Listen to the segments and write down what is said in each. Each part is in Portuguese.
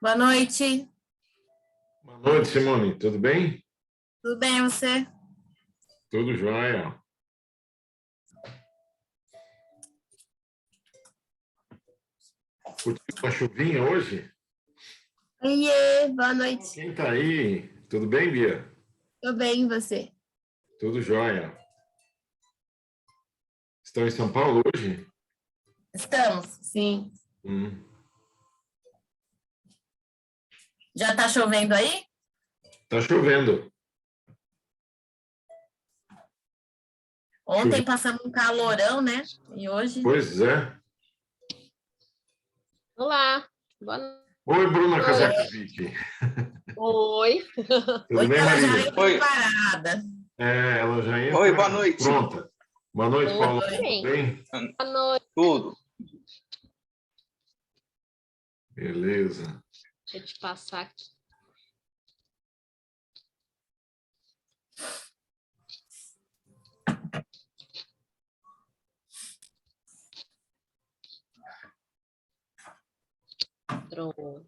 Boa noite. Boa noite, Simone. Tudo bem? Tudo bem, e você? Tudo jóia. Curtiu uma chuvinha hoje? Oiê, boa noite. Quem tá aí? Tudo bem, Bia? Tudo bem, e você? Tudo jóia. Estão em São Paulo hoje? Estamos, sim. Hum. Já tá chovendo aí? Tá chovendo. Ontem passamos um calorão, né? E hoje? Pois é. Olá, boa noite. Oi, Bruna Casakovic. Oi. Tudo bem, Ela já Maria? veio preparada. Ela já entra. Oi, boa noite. Pronta. Boa noite, Paulo. Tudo bem? Tudo bem? Boa noite. Tudo. Beleza. Deixa eu te passar aqui. Pronto.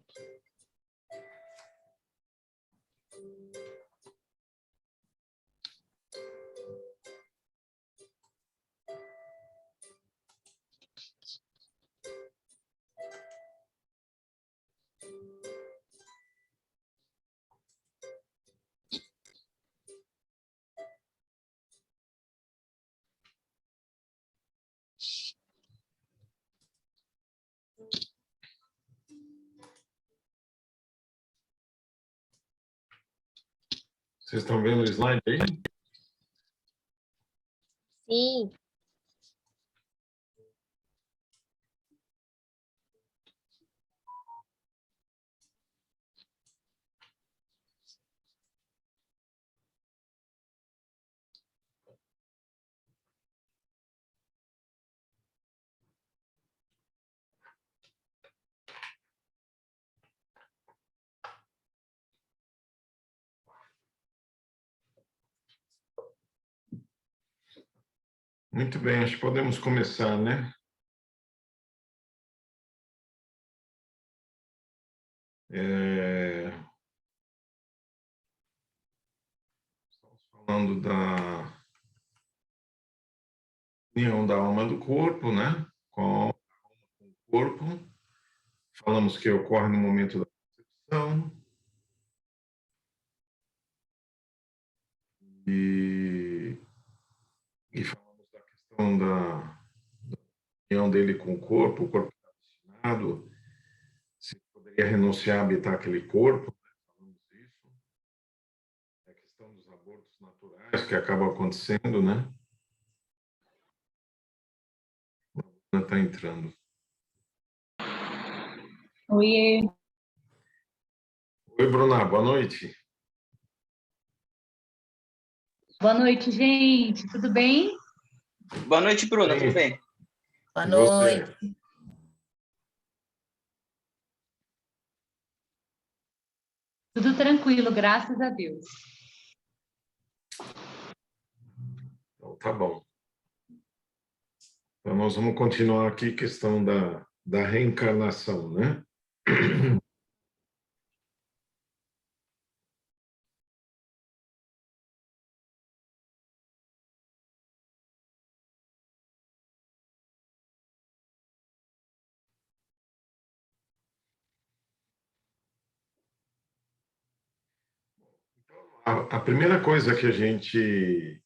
Vocês estão vendo o slide aí? Sim. Muito bem, acho que podemos começar, né? Estamos falando da união da alma do corpo, né? Com o corpo. Falamos que ocorre no momento da percepção. E falamos da questão da união dele com o corpo está destinado, se poderia renunciar a habitar aquele corpo, né? Falamos isso. A questão dos abortos naturais que acabam acontecendo, né? A Bruna está entrando. Oi, Oi, Bruna, boa noite. boa noite, gente. Tudo bem? Boa noite, Bruna. Tudo bem? Boa E você? noite. Tudo tranquilo, graças a Deus. Então, tá bom. Então, nós vamos continuar aqui a questão da reencarnação, né? A primeira coisa que a gente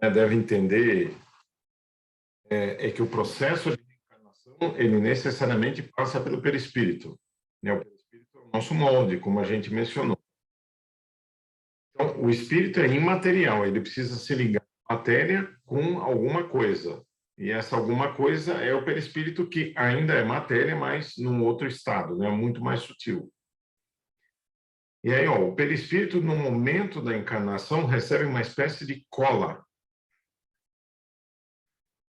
deve entender é que o processo de reencarnação, ele necessariamente passa pelo perispírito, né? O perispírito é o nosso molde, como a gente mencionou. Então, o espírito é imaterial, ele precisa se ligar à matéria com alguma coisa. E essa alguma coisa é o perispírito, que ainda é matéria, mas num outro estado, né? Muito mais sutil. E aí, o perispírito, no momento da encarnação, recebe uma espécie de cola,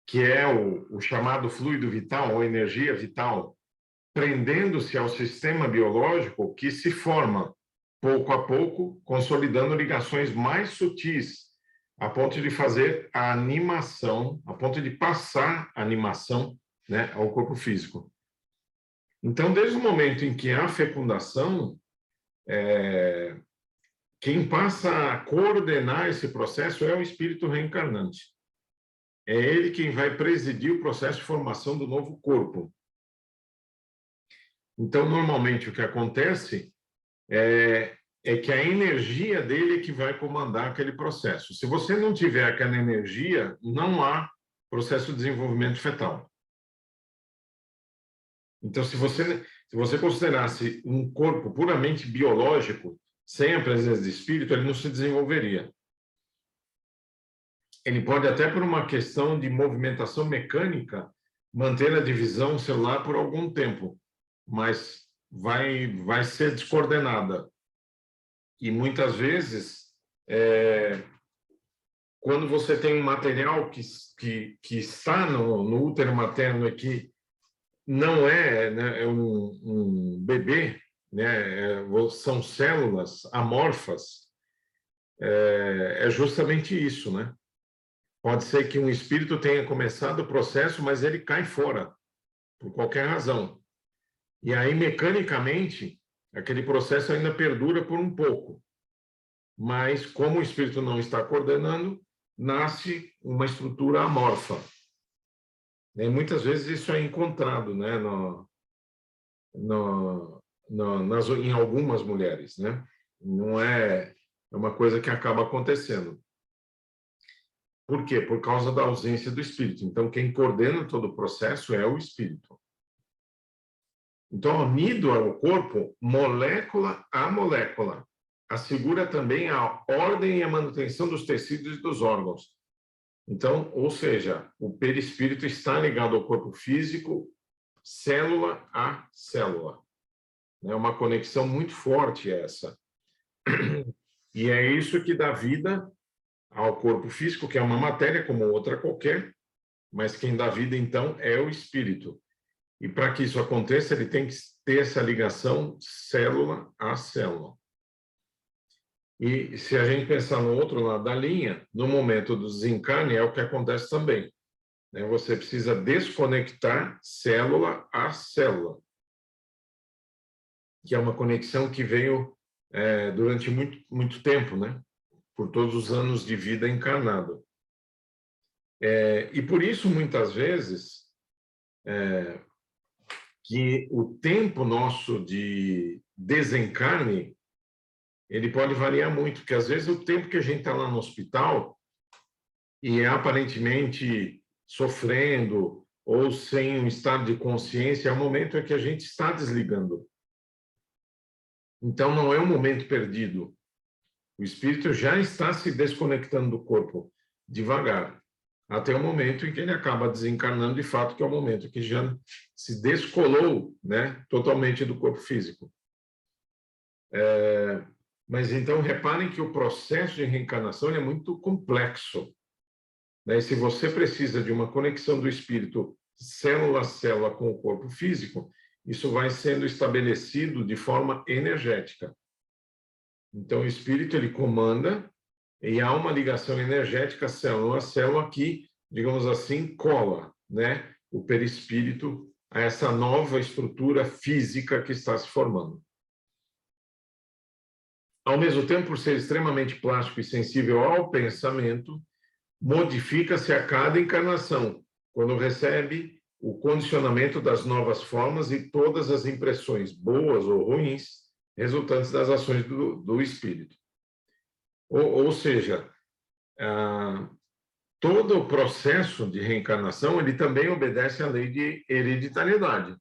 que é o chamado fluido vital, ou energia vital, prendendo-se ao sistema biológico que se forma, pouco a pouco, consolidando ligações mais sutis, a ponto de fazer a animação, a ponto de passar a animação, né, ao corpo físico. Então, desde o momento em que há fecundação, quem passa a coordenar esse processo é o espírito reencarnante. É ele quem vai presidir o processo de formação do novo corpo. Então, normalmente, o que acontece é que a energia dele é que vai comandar aquele processo. Se você não tiver aquela energia, não há processo de desenvolvimento fetal. Então, se você considerasse um corpo puramente biológico, sem a presença de espírito, ele não se desenvolveria. Ele pode até, por uma questão de movimentação mecânica, manter a divisão celular por algum tempo, mas vai ser descoordenada. E muitas vezes, quando você tem um material que está no útero materno e que não é um bebê, né, são células amorfas, é justamente isso, né? Pode ser que um espírito tenha começado o processo, mas ele cai fora, por qualquer razão. E aí, mecanicamente, aquele processo ainda perdura por um pouco. Mas, como o espírito não está coordenando, nasce uma estrutura amorfa. E muitas vezes isso é encontrado, né, em algumas mulheres, né? Não é uma coisa que acaba acontecendo. Por quê? Por causa da ausência do espírito. Então, quem coordena todo o processo é o espírito. Então, unido ao corpo, molécula a molécula, assegura também a ordem e a manutenção dos tecidos e dos órgãos. Então, ou seja, o perispírito está ligado ao corpo físico, célula a célula. É uma conexão muito forte essa. E é isso que dá vida ao corpo físico, que é uma matéria como outra qualquer, mas quem dá vida, então, é o espírito. E para que isso aconteça, ele tem que ter essa ligação célula a célula. E se a gente pensar no outro lado da linha, no momento do desencarne, é o que acontece também. Você precisa desconectar célula a célula, que é uma conexão que veio durante muito tempo, né? Por todos os anos de vida encarnado. E por isso, muitas vezes, que o tempo nosso de desencarne, ele pode variar muito, porque às vezes o tempo que a gente está lá no hospital e é aparentemente sofrendo ou sem um estado de consciência, é o momento em que a gente está desligando. Então, não é um momento perdido. O espírito já está se desconectando do corpo, devagar, até o momento em que ele acaba desencarnando, de fato, que é o momento que já se descolou, né, totalmente do corpo físico. Mas, então, reparem que o processo de reencarnação é muito complexo. E se você precisa de uma conexão do espírito célula a célula com o corpo físico, isso vai sendo estabelecido de forma energética. Então, o espírito, ele comanda e há uma ligação energética célula a célula que, digamos assim, cola, né, o perispírito a essa nova estrutura física que está se formando. Ao mesmo tempo, por ser extremamente plástico e sensível ao pensamento, modifica-se a cada encarnação, quando recebe o condicionamento das novas formas e todas as impressões, boas ou ruins, resultantes das ações do espírito. Ou seja, todo o processo de reencarnação, ele também obedece à lei de hereditariedade.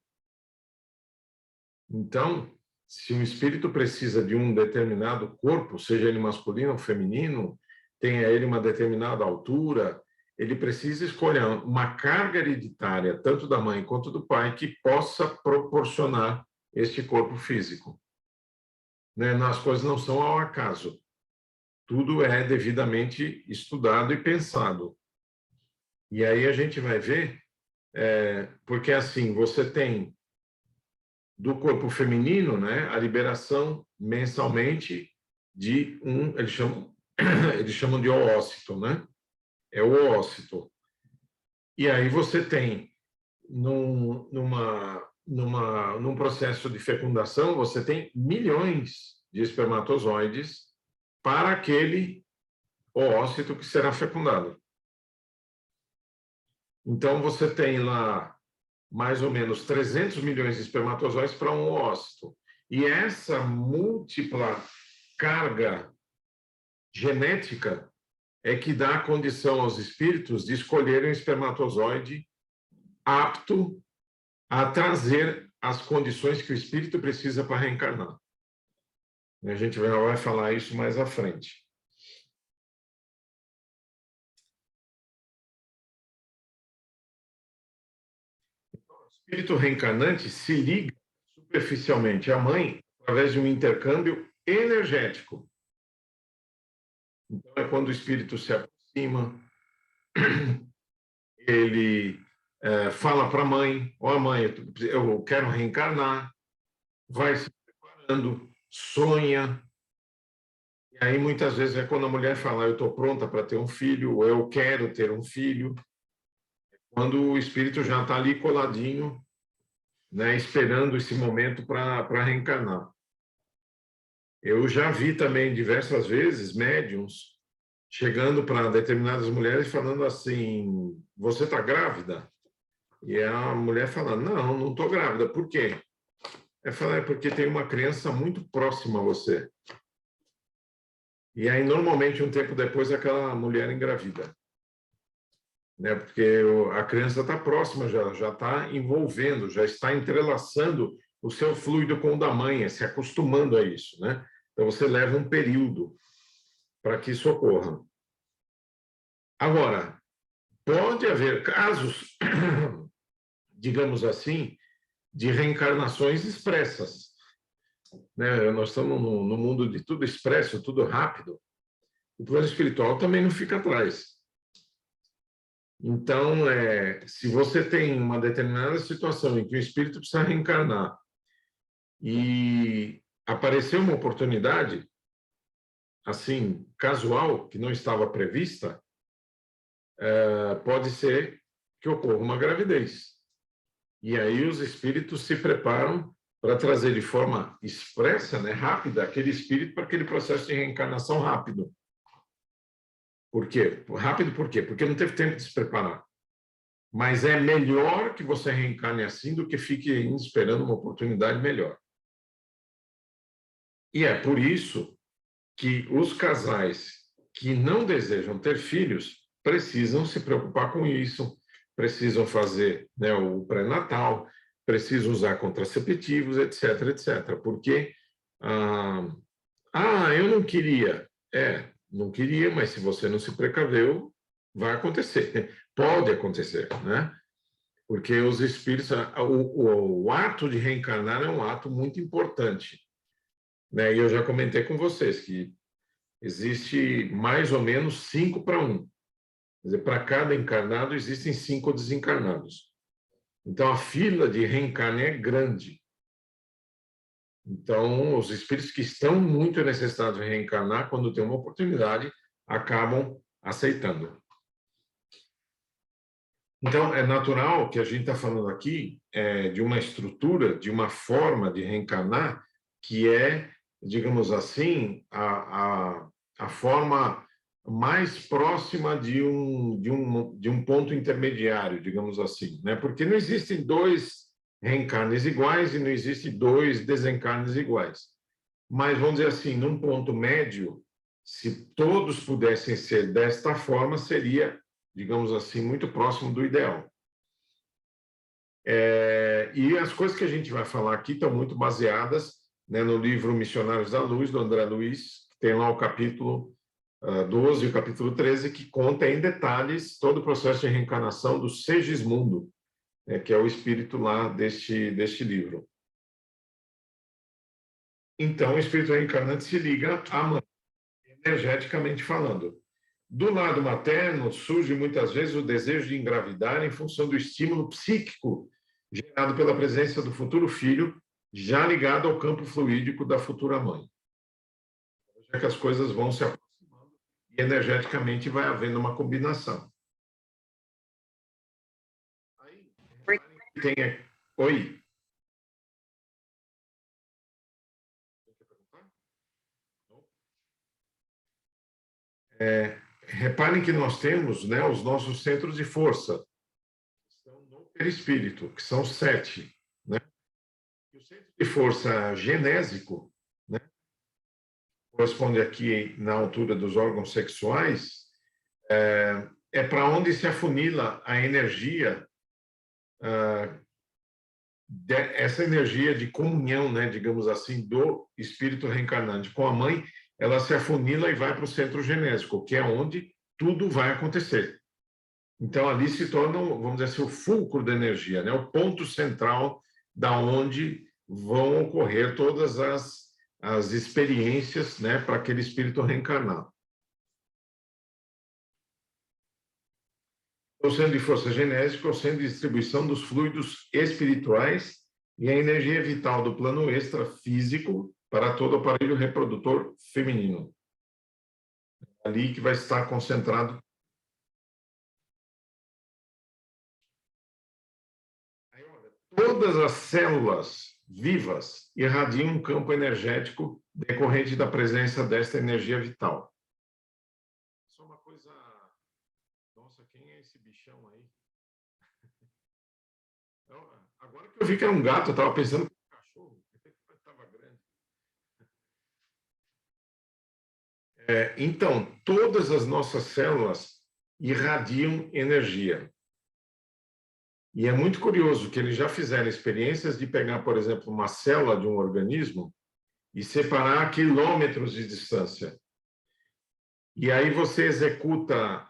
Então, se um espírito precisa de um determinado corpo, seja ele masculino ou feminino, tenha ele uma determinada altura, ele precisa escolher uma carga hereditária, tanto da mãe quanto do pai, que possa proporcionar este corpo físico. As coisas não são ao acaso. Tudo é devidamente estudado e pensado. E aí a gente vai ver, porque assim, você tem do corpo feminino, né, a liberação mensalmente de eles chamam de oócito, né? É o oócito. E aí você tem, numa num processo de fecundação, você tem milhões de espermatozoides para aquele oócito que será fecundado. Então, você tem lá mais ou menos 300 milhões de espermatozoides para um oócito. E essa múltipla carga genética é que dá a condição aos espíritos de escolherem um espermatozoide apto a trazer as condições que o espírito precisa para reencarnar. A gente vai falar isso mais à frente. O espírito reencarnante se liga superficialmente à mãe através de um intercâmbio energético. Então, é quando o espírito se aproxima, ele fala para a mãe, ó mãe, eu quero reencarnar, vai se preparando, sonha. E aí, muitas vezes, é quando a mulher fala, eu estou pronta para ter um filho, ou eu quero ter um filho, quando o espírito já está ali coladinho, né, esperando esse momento para reencarnar. Eu já vi também diversas vezes médiums chegando para determinadas mulheres falando assim, você está grávida? E a mulher falando, não estou grávida. Por quê? Eu falei, porque tem uma criança muito próxima a você. E aí, normalmente, um tempo depois, aquela mulher engravida. Né? Porque a criança está próxima, já está envolvendo, já está entrelaçando o seu fluido com o da mãe, se acostumando a isso. Né? Então, você leva um período para que isso ocorra. Agora, pode haver casos, digamos assim, de reencarnações expressas. Né? Nós estamos no mundo de tudo expresso, tudo rápido. O plano espiritual também não fica atrás. Então, se você tem uma determinada situação em que o espírito precisa reencarnar e apareceu uma oportunidade, assim, casual, que não estava prevista, pode ser que ocorra uma gravidez. E aí os espíritos se preparam para trazer de forma expressa, né, rápida, aquele espírito para aquele processo de reencarnação rápido. Por quê? Rápido por quê? Porque não teve tempo de se preparar. Mas é melhor que você reencarne assim do que fique esperando uma oportunidade melhor. E é por isso que os casais que não desejam ter filhos precisam se preocupar com isso, precisam fazer, né, o pré-natal, precisam usar contraceptivos, etc, etc. Porque, eu não queria. Não queria, mas se você não se precaveu, vai acontecer. Pode acontecer, né? Porque os espíritos, o ato de reencarnar é um ato muito importante. Né? E eu já comentei com vocês que existe mais ou menos 5 para 1. Quer dizer, para cada encarnado existem 5 desencarnados. Então, a fila de reencarne é grande. Então, os espíritos que estão muito necessitados de reencarnar, quando tem uma oportunidade, acabam aceitando. Então, é natural que a gente está falando aqui de uma estrutura, de uma forma de reencarnar, que é, digamos assim, a forma mais próxima de um ponto intermediário, digamos assim, né? Porque não existem 2 reencarnes iguais e não existem 2 desencarnes iguais. Mas, vamos dizer assim, num ponto médio, se todos pudessem ser desta forma, seria, digamos assim, muito próximo do ideal. E as coisas que a gente vai falar aqui estão muito baseadas, né, no livro Missionários da Luz, do André Luiz, que tem lá o capítulo 12 e o capítulo 13, que conta em detalhes todo o processo de reencarnação do Segismundo, que é o espírito lá deste livro. Então, o espírito reencarnante se liga à mãe, energeticamente falando. Do lado materno, surge muitas vezes o desejo de engravidar em função do estímulo psíquico gerado pela presença do futuro filho, já ligado ao campo fluídico da futura mãe. Já que as coisas vão se aproximando e energeticamente vai havendo uma combinação. Aí, tem... Oi? Reparem que nós temos, né, os nossos centros de força, que estão no perispírito, que são 7. Né? O centro de força genésico, né, corresponde aqui na altura dos órgãos sexuais, é para onde se afunila a energia, essa energia de comunhão, né, digamos assim, do espírito reencarnante com a mãe, ela se afunila e vai para o centro genésico, que é onde tudo vai acontecer. Então, ali se torna, vamos dizer assim, o fulcro da energia, né? O ponto central da onde vão ocorrer todas as experiências, né, para aquele espírito reencarnado. O centro de força genésica é o centro de distribuição dos fluidos espirituais e a energia vital do plano extrafísico para todo o aparelho reprodutor feminino. É ali que vai estar concentrado. Aí, olha, todas as células vivas irradiam um campo energético decorrente da presença desta energia vital. Só uma coisa... Nossa, quem é esse bichão aí? Agora que eu vi que era um gato, eu estava pensando que era um cachorro. Estava grande. Então, todas as nossas células irradiam energia. E é muito curioso que eles já fizeram experiências de pegar, por exemplo, uma célula de um organismo e separar a quilômetros de distância. E aí você executa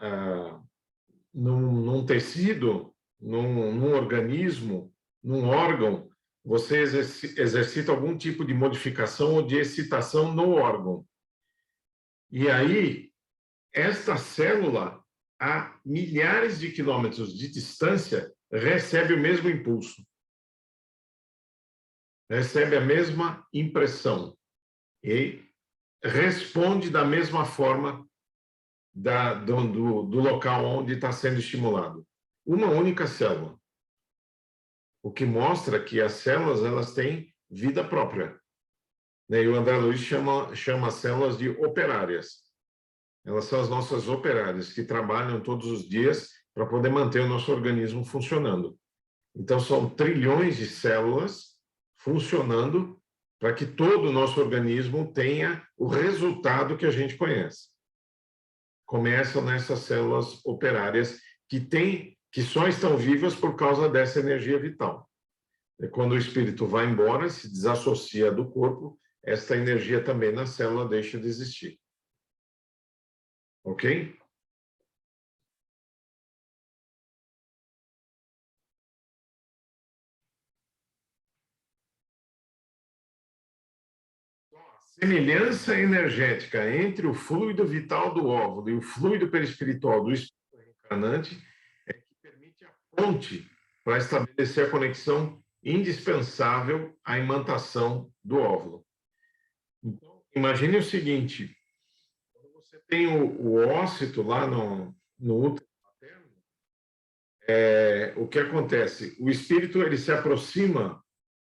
num tecido, num organismo, num órgão, você exercita algum tipo de modificação ou de excitação no órgão. E aí, esta célula, a milhares de quilômetros de distância, recebe o mesmo impulso. Recebe a mesma impressão. E responde da mesma forma do local onde está sendo estimulado. Uma única célula. O que mostra que as células elas têm vida própria. E o André Luiz chama as células de operárias. Elas são as nossas operárias, que trabalham todos os dias para poder manter o nosso organismo funcionando. Então, são trilhões de células funcionando para que todo o nosso organismo tenha o resultado que a gente conhece. Começam nessas células operárias que só estão vivas por causa dessa energia vital. E quando o espírito vai embora, se desassocia do corpo, esta energia também na célula deixa de existir. Ok? A semelhança energética entre o fluido vital do óvulo e o fluido perispiritual do espírito reencarnante é que permite a ponte para estabelecer a conexão indispensável à imantação do óvulo. Então, imagine o seguinte, quando você tem o ócito lá no útero materno, o que acontece? O espírito ele se aproxima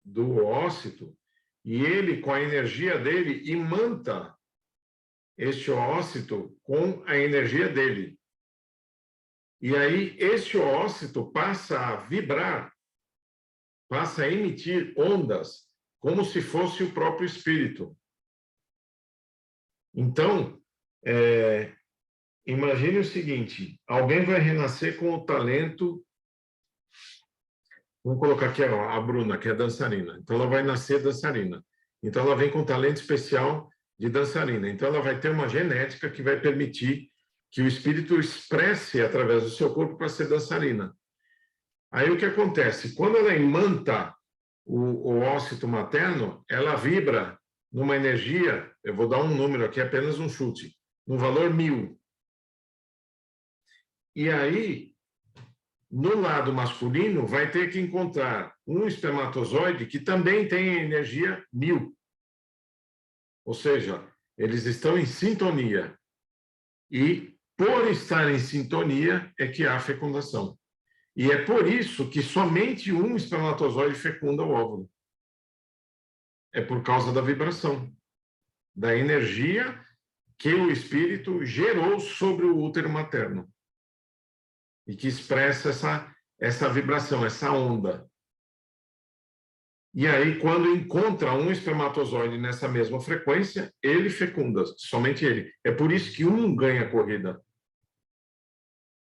do ócito e ele, com a energia dele, imanta este ócito com a energia dele. E aí, este ócito passa a vibrar, passa a emitir ondas, como se fosse o próprio espírito. Então, imagine o seguinte, alguém vai renascer com o talento, vamos colocar aqui a Bruna, que é dançarina. Então, ela vai nascer dançarina. Então, ela vem com um talento especial de dançarina. Então, ela vai ter uma genética que vai permitir que o espírito expresse através do seu corpo para ser dançarina. Aí, o que acontece? Quando ela imanta o ócito materno, ela vibra numa energia, eu vou dar um número aqui, apenas um chute, no valor 1000. E aí, no lado masculino, vai ter que encontrar um espermatozoide que também tem energia 1000. Ou seja, eles estão em sintonia. E, por estar em sintonia, é que há fecundação. E é por isso que somente um espermatozoide fecunda o óvulo. É por causa da vibração. da energia que o espírito gerou sobre o útero materno e que expressa essa vibração, essa onda. E aí, quando encontra um espermatozoide nessa mesma frequência, ele fecunda, somente ele. É por isso que um ganha a corrida.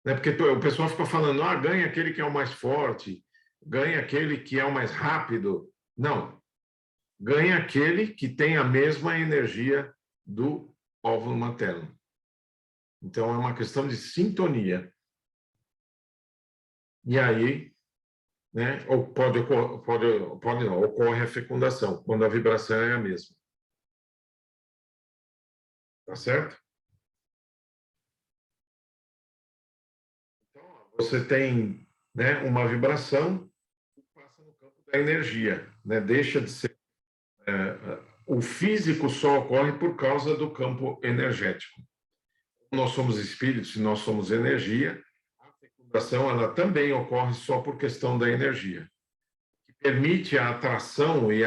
Não é porque o pessoal fica falando, ganha aquele que é o mais forte, ganha aquele que é o mais rápido. Não. Ganha aquele que tem a mesma energia do óvulo materno. Então, é uma questão de sintonia. E aí, né, ocorre a fecundação, quando a vibração é a mesma. Tá certo? Então, você tem, né, uma vibração que passa no campo da energia, né? Deixa de ser... o físico só ocorre por causa do campo energético. Nós somos espíritos e nós somos energia, a fecundação ela também ocorre só por questão da energia, que permite a atração e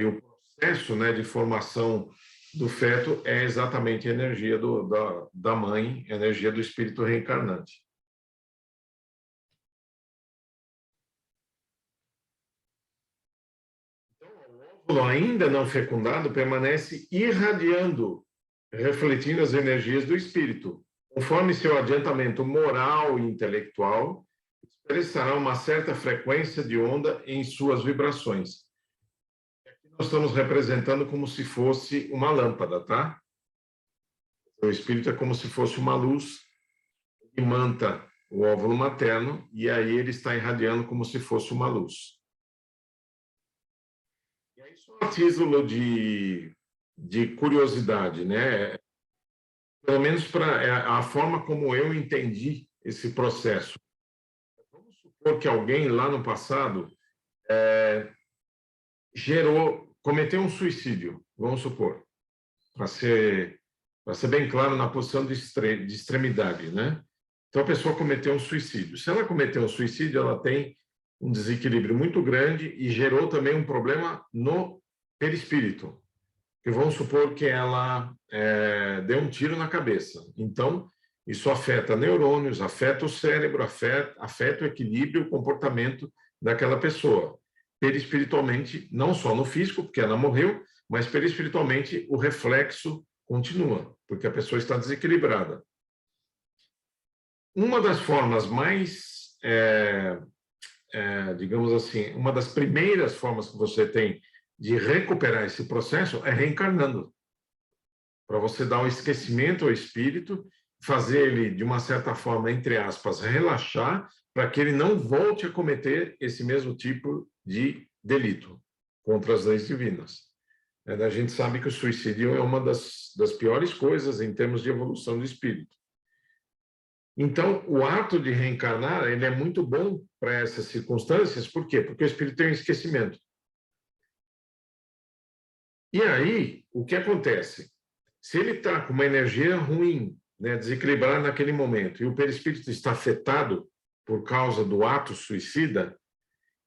o processo, né, de formação do feto é exatamente a energia da mãe, a energia do espírito reencarnante. Então, o óvulo ainda não fecundado permanece irradiando, refletindo as energias do espírito. Conforme seu adiantamento moral e intelectual, expressará uma certa frequência de onda em suas vibrações. Aqui nós estamos representando como se fosse uma lâmpada, tá? O espírito é como se fosse uma luz que imanta o óvulo materno e aí ele está irradiando como se fosse uma luz. E aí, só a título de curiosidade, né? Pelo menos para a forma como eu entendi esse processo. Vamos supor que alguém lá no passado cometeu um suicídio, vamos supor, para ser bem claro na posição de extremidade, né? Então a pessoa cometeu um suicídio. Se ela cometeu um suicídio, ela tem um desequilíbrio muito grande e gerou também um problema no perispírito. Que vamos supor que ela deu um tiro na cabeça. Então, isso afeta neurônios, afeta o cérebro, afeta o equilíbrio, o comportamento daquela pessoa. Perispiritualmente, não só no físico, porque ela morreu, mas perispiritualmente o reflexo continua, porque a pessoa está desequilibrada. Uma das formas mais, digamos assim, uma das primeiras formas que você tem de recuperar esse processo é reencarnando. Para você dar um esquecimento ao espírito, fazer ele, de uma certa forma, entre aspas, relaxar, para que ele não volte a cometer esse mesmo tipo de delito contra as leis divinas. A gente sabe que o suicídio é uma das piores coisas em termos de evolução do espírito. Então, o ato de reencarnar, ele é muito bom para essas circunstâncias. Por quê? Porque o espírito tem um esquecimento. E aí, o que acontece? Se ele está com uma energia ruim, né, desequilibrada naquele momento, e o perispírito está afetado por causa do ato suicida,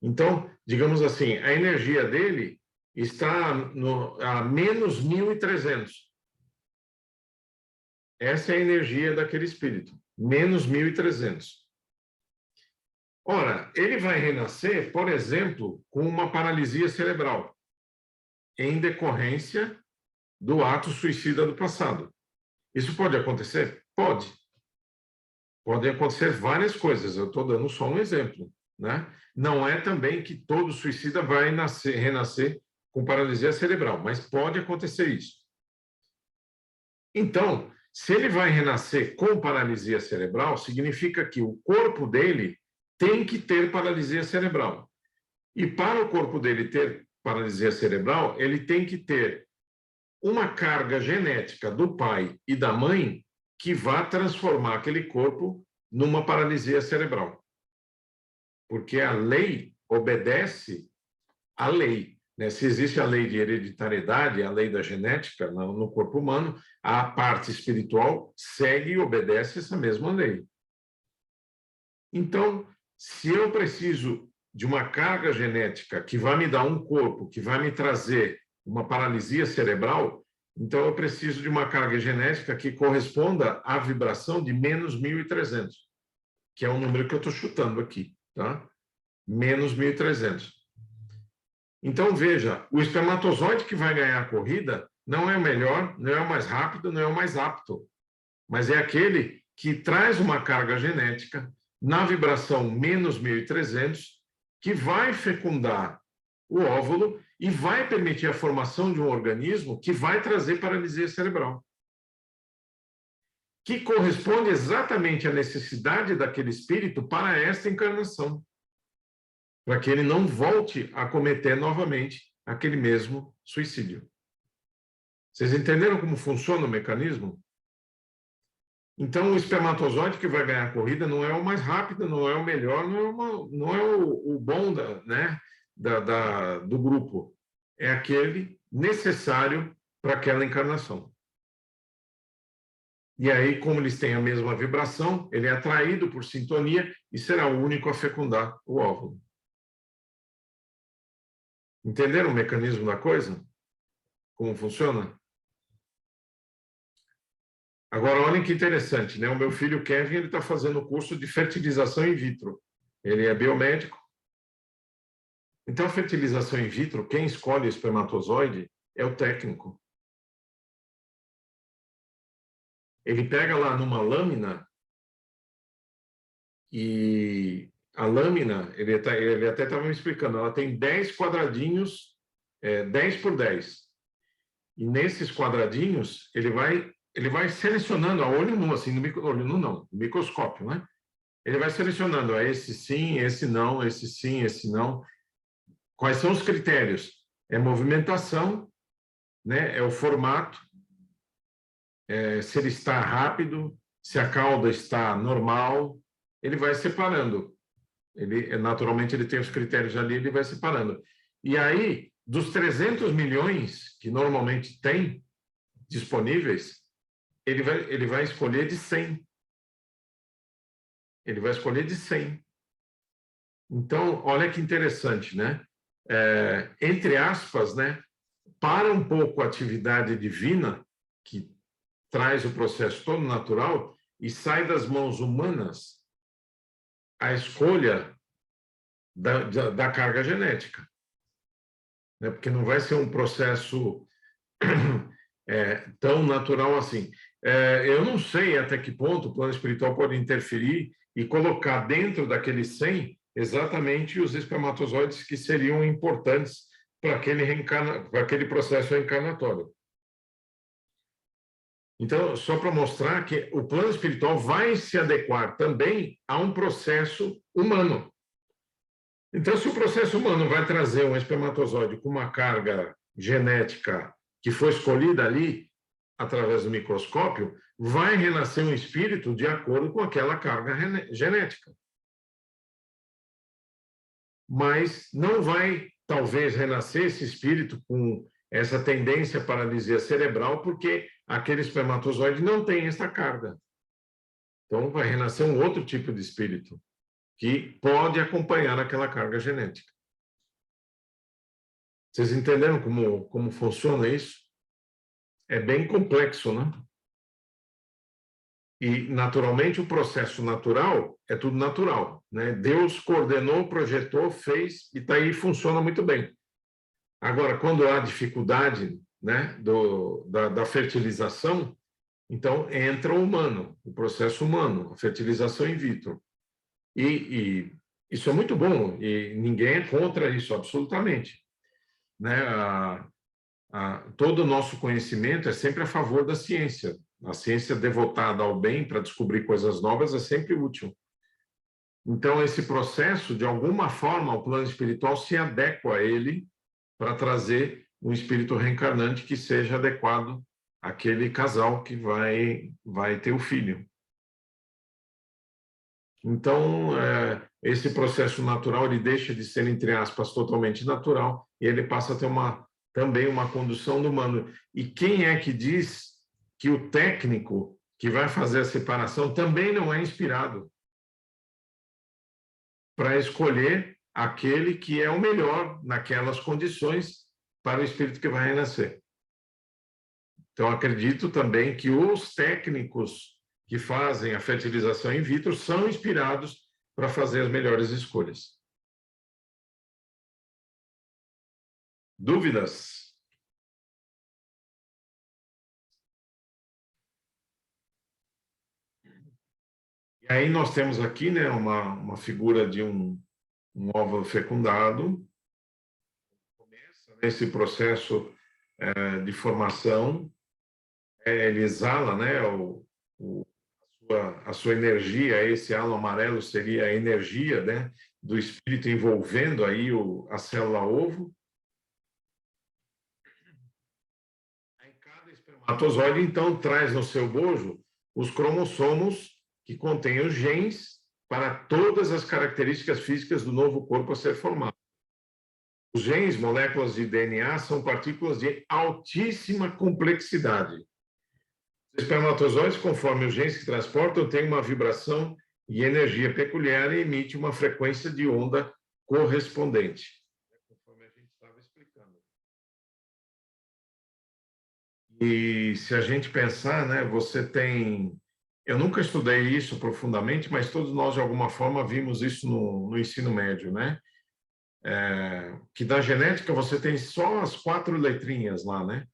então, digamos assim, a energia dele está a menos 1.300. Essa é a energia daquele espírito, menos 1.300. Ora, ele vai renascer, por exemplo, com uma paralisia cerebral, em decorrência do ato suicida do passado. Isso pode acontecer? Pode. Podem acontecer várias coisas, eu estou dando só um exemplo, né? Não é também que todo suicida vai renascer com paralisia cerebral, mas pode acontecer isso. Então, se ele vai renascer com paralisia cerebral, significa que o corpo dele tem que ter paralisia cerebral. E para o corpo dele ter paralisia cerebral, ele tem que ter uma carga genética do pai e da mãe que vá transformar aquele corpo numa paralisia cerebral. Porque a lei obedece à lei, né? Se existe a lei de hereditariedade, a lei da genética no corpo humano, a parte espiritual segue e obedece essa mesma lei. Então, se eu preciso de uma carga genética que vai me dar um corpo, que vai me trazer uma paralisia cerebral, Então, eu preciso de uma carga genética que corresponda à vibração de menos 1.300, que é o número que eu estou chutando aqui, tá? Menos 1.300. Então, veja, o espermatozoide que vai ganhar a corrida não é o melhor, não é o mais rápido, não é o mais apto, mas é aquele que traz uma carga genética na vibração menos 1.300, que vai fecundar o óvulo e vai permitir a formação de um organismo que vai trazer paralisia cerebral, que corresponde exatamente à necessidade daquele espírito para esta encarnação, para que ele não volte a cometer novamente aquele mesmo suicídio. Vocês entenderam como funciona o mecanismo? Então, o espermatozoide que vai ganhar a corrida não é o mais rápido, não é o melhor, não é o bom do grupo. É aquele necessário para aquela encarnação. E aí, como eles têm a mesma vibração, ele é atraído por sintonia e será o único a fecundar o óvulo. Entenderam o mecanismo da coisa? Como funciona? Agora, olhem que interessante, né? O meu filho Kevin, ele está fazendo o curso de fertilização in vitro. Ele é biomédico. Então, a fertilização in vitro, quem escolhe o espermatozoide é o técnico. Ele pega lá numa lâmina e a lâmina, ele até estava me explicando, ela tem 10 quadradinhos, 10 por 10. E nesses quadradinhos, ele vai selecionando a olho nu, assim, olho nu não, no microscópio, né? Ele vai selecionando, esse sim, esse não, esse sim, esse não. Quais são os critérios? É movimentação, né? É o formato, se ele está rápido, se a cauda está normal, ele vai separando. Naturalmente, ele tem os critérios ali, ele vai separando. E aí, dos 300 milhões que normalmente tem disponíveis, ele vai escolher de 100. Ele vai escolher de 100. Então, olha que interessante, né? Entre aspas, né? Para um pouco a atividade divina, que traz o processo todo natural, e sai das mãos humanas a escolha da carga genética. Né? Porque não vai ser um processo tão natural assim. Eu não sei até que ponto o plano espiritual pode interferir e colocar dentro daqueles 100 exatamente os espermatozoides que seriam importantes para aquele processo reencarnatório. Então, só para mostrar que o plano espiritual vai se adequar também a um processo humano. Então, se o processo humano vai trazer um espermatozoide com uma carga genética que foi escolhida ali, através do microscópio, vai renascer um espírito de acordo com aquela carga genética. Mas não vai, talvez, renascer esse espírito com essa tendência à paralisia cerebral, porque aquele espermatozoide não tem essa carga. Então, vai renascer um outro tipo de espírito, que pode acompanhar aquela carga genética. Vocês entenderam como funciona isso? É bem complexo, né? E, naturalmente, o processo natural é tudo natural, né? Deus coordenou, projetou, fez, e está aí, funciona muito bem. Agora, quando há dificuldade, né, da fertilização, então entra o humano, o processo humano, a fertilização in vitro. E isso é muito bom, e ninguém é contra isso, absolutamente. Né? Todo o nosso conhecimento é sempre a favor da ciência. A ciência devotada ao bem para descobrir coisas novas é sempre útil. Então, esse processo, de alguma forma, o plano espiritual se adequa a ele para trazer um espírito reencarnante que seja adequado àquele casal que vai ter o filho. Então, esse processo natural, ele deixa de ser, entre aspas, totalmente natural, e ele passa a ter também uma condução do humano. E quem é que diz que o técnico que vai fazer a separação também não é inspirado para escolher aquele que é o melhor naquelas condições para o espírito que vai renascer? Então, acredito também que os técnicos que fazem a fertilização in vitro são inspirados para fazer as melhores escolhas. Dúvidas? E aí nós temos aqui, né, uma figura de um óvulo fecundado. Começa nesse processo de formação, ele exala, né, a sua energia. Esse halo amarelo seria a energia, né, do espírito envolvendo aí a célula ovo. Aí cada espermatozoide, então, traz no seu bojo os cromossomos que contêm os genes para todas as características físicas do novo corpo a ser formado. Os genes, moléculas de DNA, são partículas de altíssima complexidade. Os espermatozoides, conforme os genes que transportam, têm uma vibração e energia peculiar e emite uma frequência de onda correspondente, conforme a gente estava explicando. E se a gente pensar, né, você tem... Eu nunca estudei isso profundamente, mas todos nós, de alguma forma, vimos isso no ensino médio, né? Que da genética você tem só as 4 letrinhas lá, né?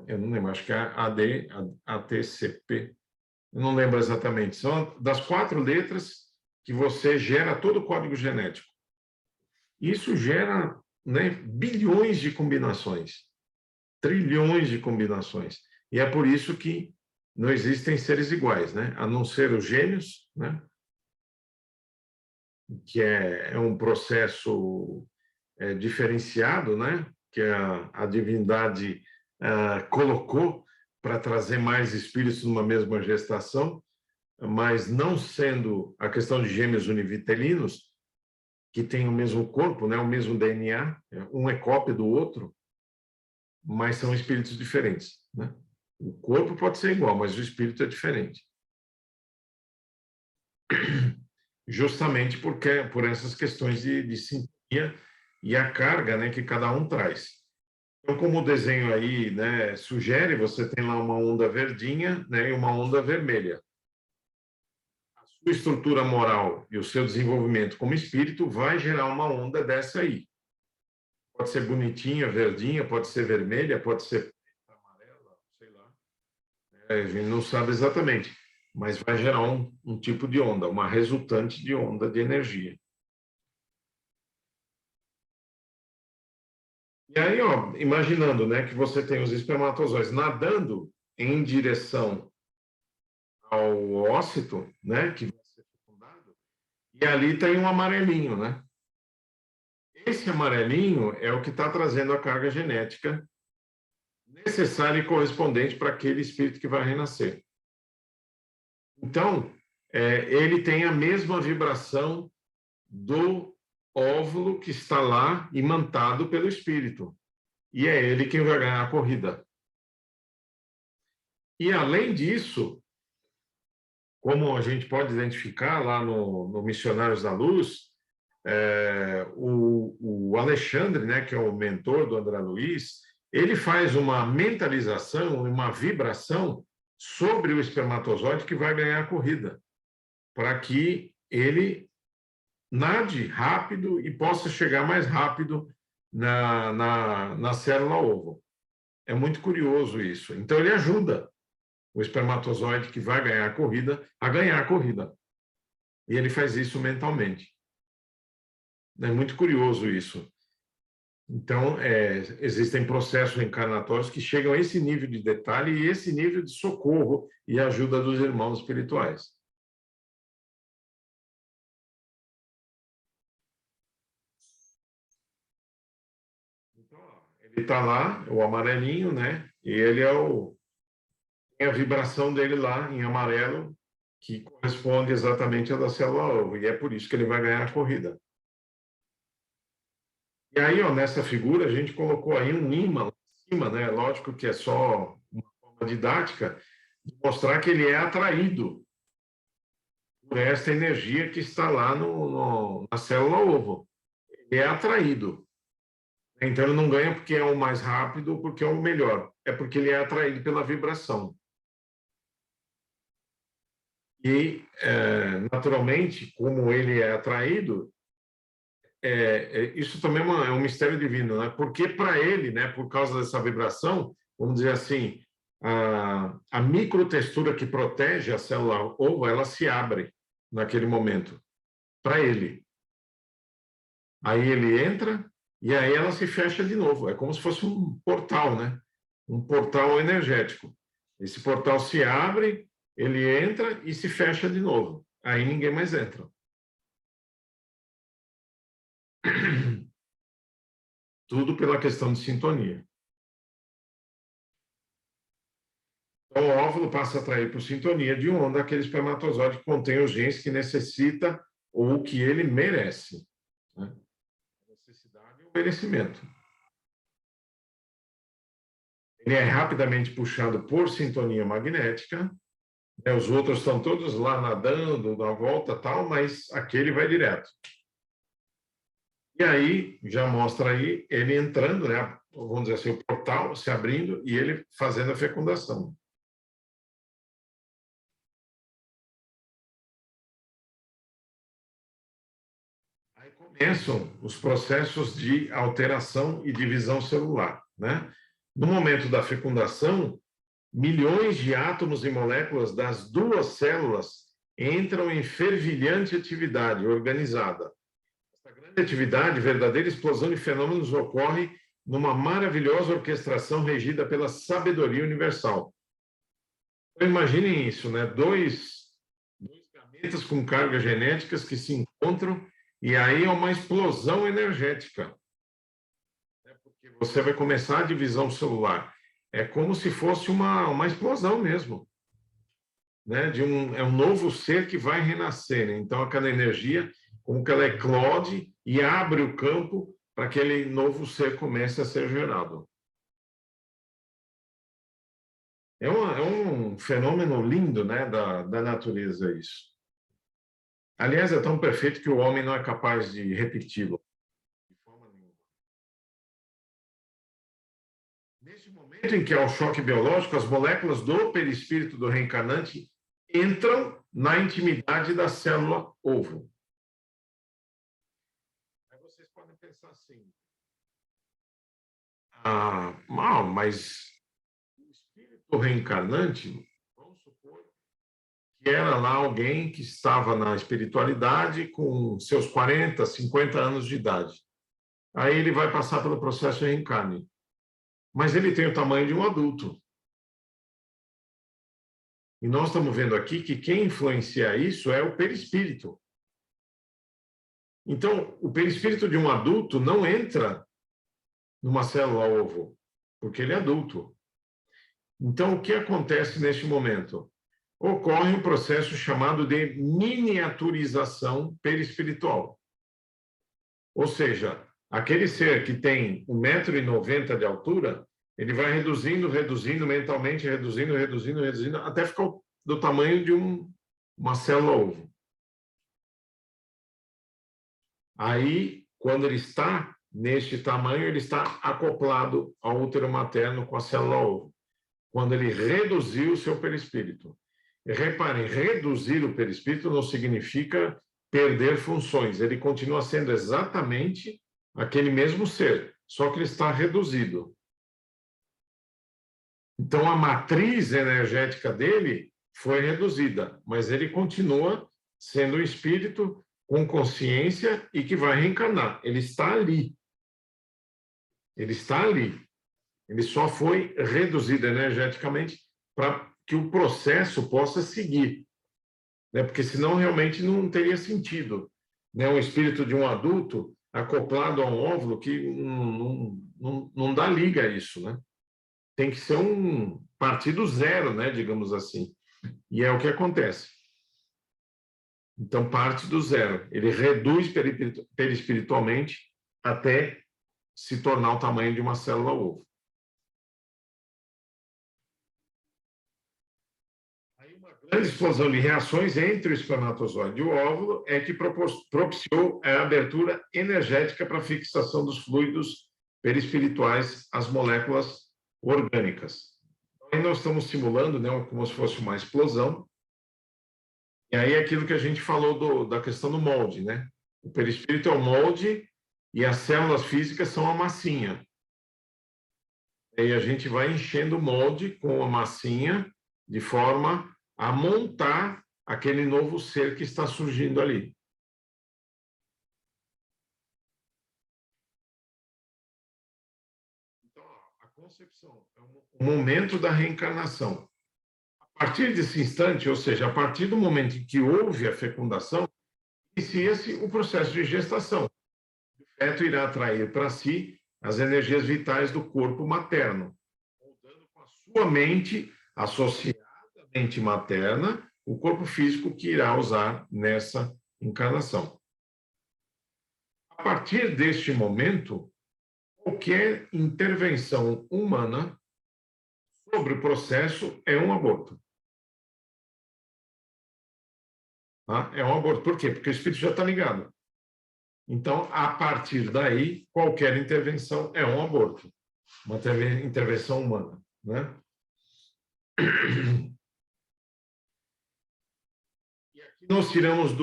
Eu não lembro, acho que é AD, ATCP, eu não lembro exatamente. São das 4 letras que você gera todo o código genético. Isso gera, né, bilhões de combinações, trilhões de combinações. E é por isso que não existem seres iguais, né? A não ser os gêmeos, né? Que é um processo diferenciado, né? Que a divindade colocou para trazer mais espíritos numa mesma gestação, mas não sendo a questão de gêmeos univitelinos, que têm o mesmo corpo, né? O mesmo DNA, um é cópia do outro, mas são espíritos diferentes, né? O corpo pode ser igual, mas o espírito é diferente. Justamente por essas questões de sintonia e a carga, né, que cada um traz. Então, como o desenho aí, né, sugere, você tem lá uma onda verdinha, né, e uma onda vermelha. A sua estrutura moral e o seu desenvolvimento como espírito vai gerar uma onda dessa aí. Pode ser bonitinha, verdinha, pode ser vermelha, pode ser amarela, sei lá. A gente não sabe exatamente, mas vai gerar um tipo de onda, uma resultante de onda de energia. E aí, ó, imaginando, né, que você tem os espermatozoides nadando em direção ao ócito, né, que vai ser fecundado, e ali tem um amarelinho, né? Esse amarelinho é o que está trazendo a carga genética necessária e correspondente para aquele espírito que vai renascer. Então, ele tem a mesma vibração do óvulo que está lá imantado pelo espírito. E é ele quem vai ganhar a corrida. E, além disso, como a gente pode identificar lá no Missionários da Luz, o Alexandre, né, que é o mentor do André Luiz, ele faz uma mentalização, uma vibração sobre o espermatozoide que vai ganhar a corrida, para que ele nade rápido e possa chegar mais rápido na célula ovo. É muito curioso isso. Então, ele ajuda o espermatozoide que vai ganhar a corrida a ganhar a corrida. E ele faz isso mentalmente. É muito curioso isso. Então, existem processos encarnatórios que chegam a esse nível de detalhe e esse nível de socorro e ajuda dos irmãos espirituais. Então, ó, ele está lá, o amarelinho, né? E ele tem a vibração dele lá em amarelo, que corresponde exatamente à da célula ovo. E é por isso que ele vai ganhar a corrida. E aí, ó, nessa figura, a gente colocou aí um ímã lá em cima, né? Lógico que é só uma forma didática de mostrar que ele é atraído por esta energia que está lá na célula ovo. Ele é atraído. Então, ele não ganha porque é o mais rápido ou porque é o melhor. É porque ele é atraído pela vibração. E, naturalmente, como ele é atraído, isso também é um mistério divino, né? Porque para ele, né, por causa dessa vibração, vamos dizer assim, a microtextura que protege a célula ovo, ela se abre naquele momento, para ele. Aí ele entra e aí ela se fecha de novo. É como se fosse um portal, né? Um portal energético. Esse portal se abre, ele entra e se fecha de novo. Aí ninguém mais entra. Tudo pela questão de sintonia. Então, o óvulo passa a atrair por sintonia de onda aquele espermatozoide que contém os genes que necessita ou que ele merece. Né? Necessidade e o merecimento. Ele é rapidamente puxado por sintonia magnética. Né? Os outros estão todos lá nadando, na volta tal, mas aquele vai direto. E aí, já mostra aí ele entrando, né? Vamos dizer assim, o portal se abrindo e ele fazendo a fecundação. Aí começam os processos de alteração e divisão celular, né? No momento da fecundação, milhões de átomos e moléculas das duas células entram em fervilhante atividade organizada. Essa grande atividade, verdadeira explosão de fenômenos, ocorre numa maravilhosa orquestração regida pela sabedoria universal. Então, imaginem isso, né? Dois gametas com cargas genéticas que se encontram e aí é uma explosão energética. Porque você vai começar a divisão celular. É como se fosse uma explosão mesmo. Né? É um novo ser que vai renascer. Né? Então, aquela energia, como que ela eclode e abre o campo para que aquele novo ser comece a ser gerado. É um fenômeno lindo, né, da natureza isso. Aliás, é tão perfeito que o homem não é capaz de repeti-lo. De forma nenhuma. Neste momento em que há o choque biológico, as moléculas do perispírito do reencarnante entram na intimidade da célula ovo. Aí vocês podem pensar assim, mas o espírito reencarnante, vamos supor que era lá alguém que estava na espiritualidade com seus 40, 50 anos de idade. Aí ele vai passar pelo processo de reencarne. Mas ele tem o tamanho de um adulto. E nós estamos vendo aqui que quem influencia isso é o perispírito. Então, o perispírito de um adulto não entra numa célula ovo, porque ele é adulto. Então, o que acontece neste momento? Ocorre um processo chamado de miniaturização perispiritual. Ou seja, aquele ser que tem 1,90 m de altura, ele vai reduzindo mentalmente, reduzindo, até ficar do tamanho de uma célula ovo. Aí, quando ele está neste tamanho, ele está acoplado ao útero materno com a célula ovo. Quando ele reduziu o seu perispírito. E reparem, reduzir o perispírito não significa perder funções. Ele continua sendo exatamente aquele mesmo ser, só que ele está reduzido. Então, a matriz energética dele foi reduzida, mas ele continua sendo um espírito com consciência e que vai reencarnar. Ele está ali. Ele está ali. Ele só foi reduzido energeticamente para que o processo possa seguir. Né? Porque senão realmente não teria sentido. Né? Um espírito de um adulto acoplado a um óvulo que não dá liga a isso, né? Tem que ser um partido zero, né, digamos assim. E é o que acontece. Então, parte do zero. Ele reduz perispiritualmente até se tornar o tamanho de uma célula ovo. Aí uma grande explosão de reações entre o espermatozoide e o óvulo é que propiciou a abertura energética para a fixação dos fluidos perispirituais as moléculas orgânicas. Então, aí nós estamos simulando, né, como se fosse uma explosão. E aí é aquilo que a gente falou da questão do molde, né? O perispírito é o molde e as células físicas são a massinha. E aí a gente vai enchendo o molde com a massinha de forma a montar aquele novo ser que está surgindo ali. Então, a concepção é o momento da reencarnação. A partir desse instante, ou seja, a partir do momento em que houve a fecundação, inicia-se o processo de gestação. O feto irá atrair para si as energias vitais do corpo materno, moldando com a sua mente, associada à mente materna, o corpo físico que irá usar nessa encarnação. A partir deste momento, qualquer intervenção humana sobre o processo é um aborto. Tá? É um aborto. Por quê? Porque o espírito já está ligado. Então, a partir daí, qualquer intervenção é um aborto. Uma intervenção humana, né? E aqui nós tiramos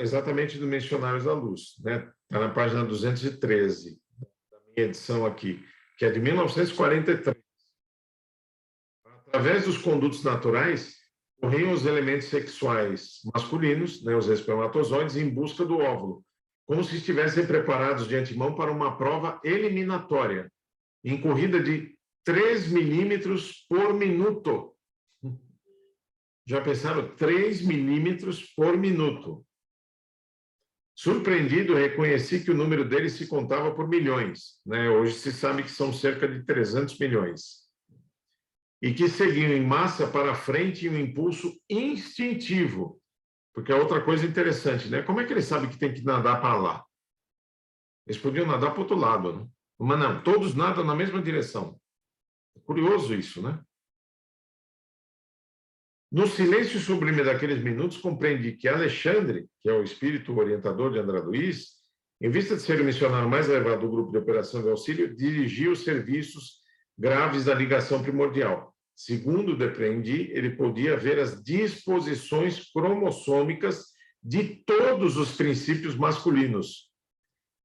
exatamente do Missionários da Luz, né? Está na página 213, da minha edição aqui, que é de 1943. Através dos condutos naturais, corriam os elementos sexuais masculinos, né, os espermatozoides, em busca do óvulo, como se estivessem preparados de antemão para uma prova eliminatória, em corrida de 3 milímetros por minuto. Já pensaram? 3 milímetros por minuto. Surpreendido, reconheci que o número deles se contava por milhões, né? Hoje se sabe que são cerca de 300 milhões. E que seguiam em massa para frente em um impulso instintivo. Porque é outra coisa interessante, né? Como é que eles sabem que tem que nadar para lá? Eles podiam nadar para o outro lado, né? Mas não, todos nadam na mesma direção. É curioso isso, né? No silêncio sublime daqueles minutos, compreendi que Alexandre, que é o espírito orientador de André Luiz, em vista de ser o missionário mais elevado do grupo de operação de auxílio, dirigia os serviços graves da ligação primordial. Segundo depreendi, ele podia ver as disposições cromossômicas de todos os princípios masculinos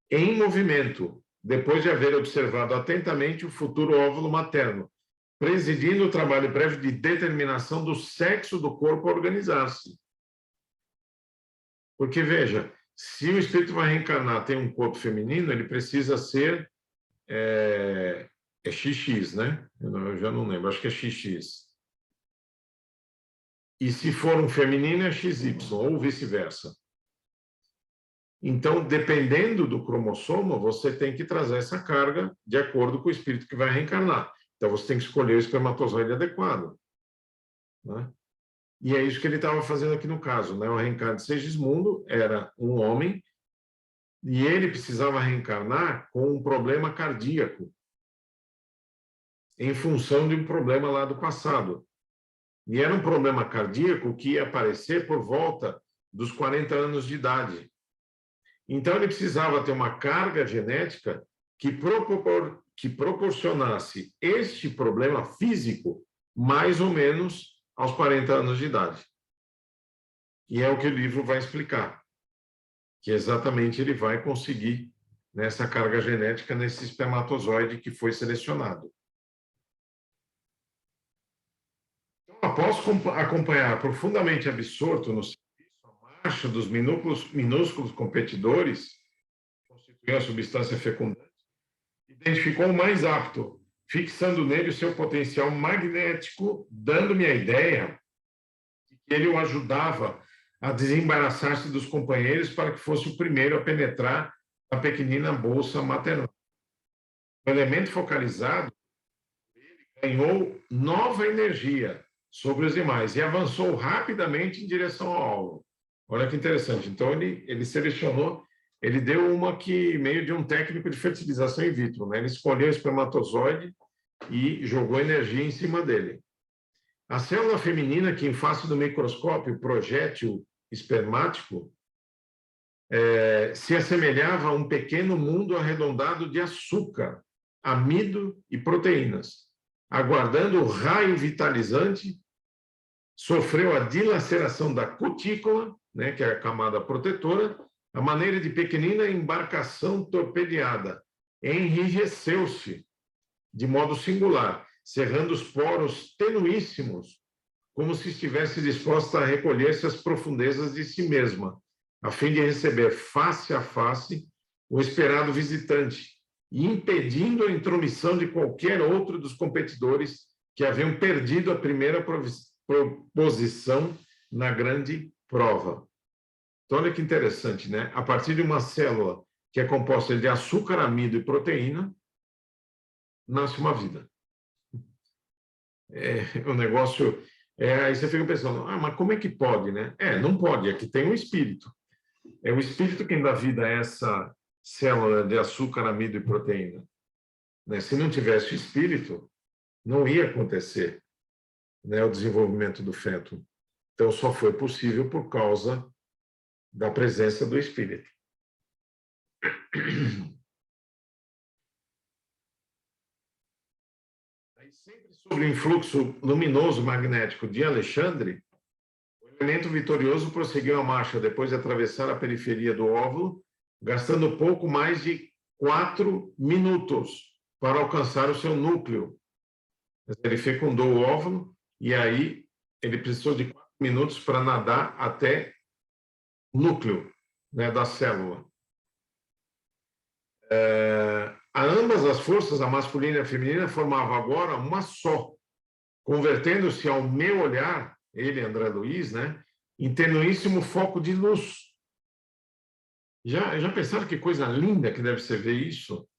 em movimento, depois de haver observado atentamente o futuro óvulo materno, presidindo o trabalho prévio de determinação do sexo do corpo a organizar-se. Porque, veja, se o espírito vai reencarnar, tem um corpo feminino, ele precisa ser XX, né? Eu já não lembro, acho que é XX. E se for um feminino, é XY, ou vice-versa. Então, dependendo do cromossomo, você tem que trazer essa carga de acordo com o espírito que vai reencarnar. Então, você tem que escolher o espermatozoide adequado, né? E é isso que ele estava fazendo aqui no caso, né? O reencarne de Segismundo era um homem e ele precisava reencarnar com um problema cardíaco em função de um problema lá do passado. E era um problema cardíaco que ia aparecer por volta dos 40 anos de idade. Então, ele precisava ter uma carga genética que proporcionasse este problema físico mais ou menos aos 40 anos de idade. E é o que o livro vai explicar, que exatamente ele vai conseguir nessa carga genética, nesse espermatozoide que foi selecionado. Então, após acompanhar profundamente absorto no serviço a marcha dos minúsculos competidores, que constituem a substância fecundante, identificou o mais apto, fixando nele o seu potencial magnético, dando-me a ideia de que ele o ajudava a desembaraçar-se dos companheiros para que fosse o primeiro a penetrar a pequenina bolsa maternal. O elemento focalizado, ele ganhou nova energia sobre os demais e avançou rapidamente em direção ao alvo. Olha que interessante. Então, ele selecionou, ele deu uma que meio de um técnico de fertilização in vitro, né? Ele escolheu o espermatozoide e jogou energia em cima dele. A célula feminina, que em face do microscópio projétil espermático, se assemelhava a um pequeno mundo arredondado de açúcar, amido e proteínas. Aguardando o raio vitalizante, sofreu a dilaceração da cutícula, né, que é a camada protetora, a maneira de pequenina embarcação torpedeada. Enrijeceu-se de modo singular, cerrando os poros tenuíssimos, como se estivesse disposta a recolher-se às profundezas de si mesma, a fim de receber face a face o esperado visitante, e impedindo a intromissão de qualquer outro dos competidores que haviam perdido a primeira posição na grande prova. Então, olha que interessante, né? A partir de uma célula que é composta de açúcar, amido e proteína, nasce uma vida. O negócio... aí você fica pensando, mas como é que pode, né? Não pode, é que tem um espírito. É o espírito quem dá vida a essa célula de açúcar, amido e proteína. Né? Se não tivesse o espírito, não ia acontecer, né, o desenvolvimento do feto. Então, só foi possível por causa da presença do espírito. Aí, sempre sobre o influxo luminoso magnético de Alexandre, o elemento vitorioso prosseguiu a marcha depois de atravessar a periferia do óvulo, gastando pouco mais de 4 minutos para alcançar o seu núcleo. Ele fecundou o óvulo e aí ele precisou de 4 minutos para nadar até o núcleo, né, da célula. A ambas as forças, a masculina e a feminina, formavam agora uma só, convertendo-se ao meu olhar, ele, André Luiz, né, em tenuíssimo foco de luz. Já pensaram que coisa linda que deve ser ver isso,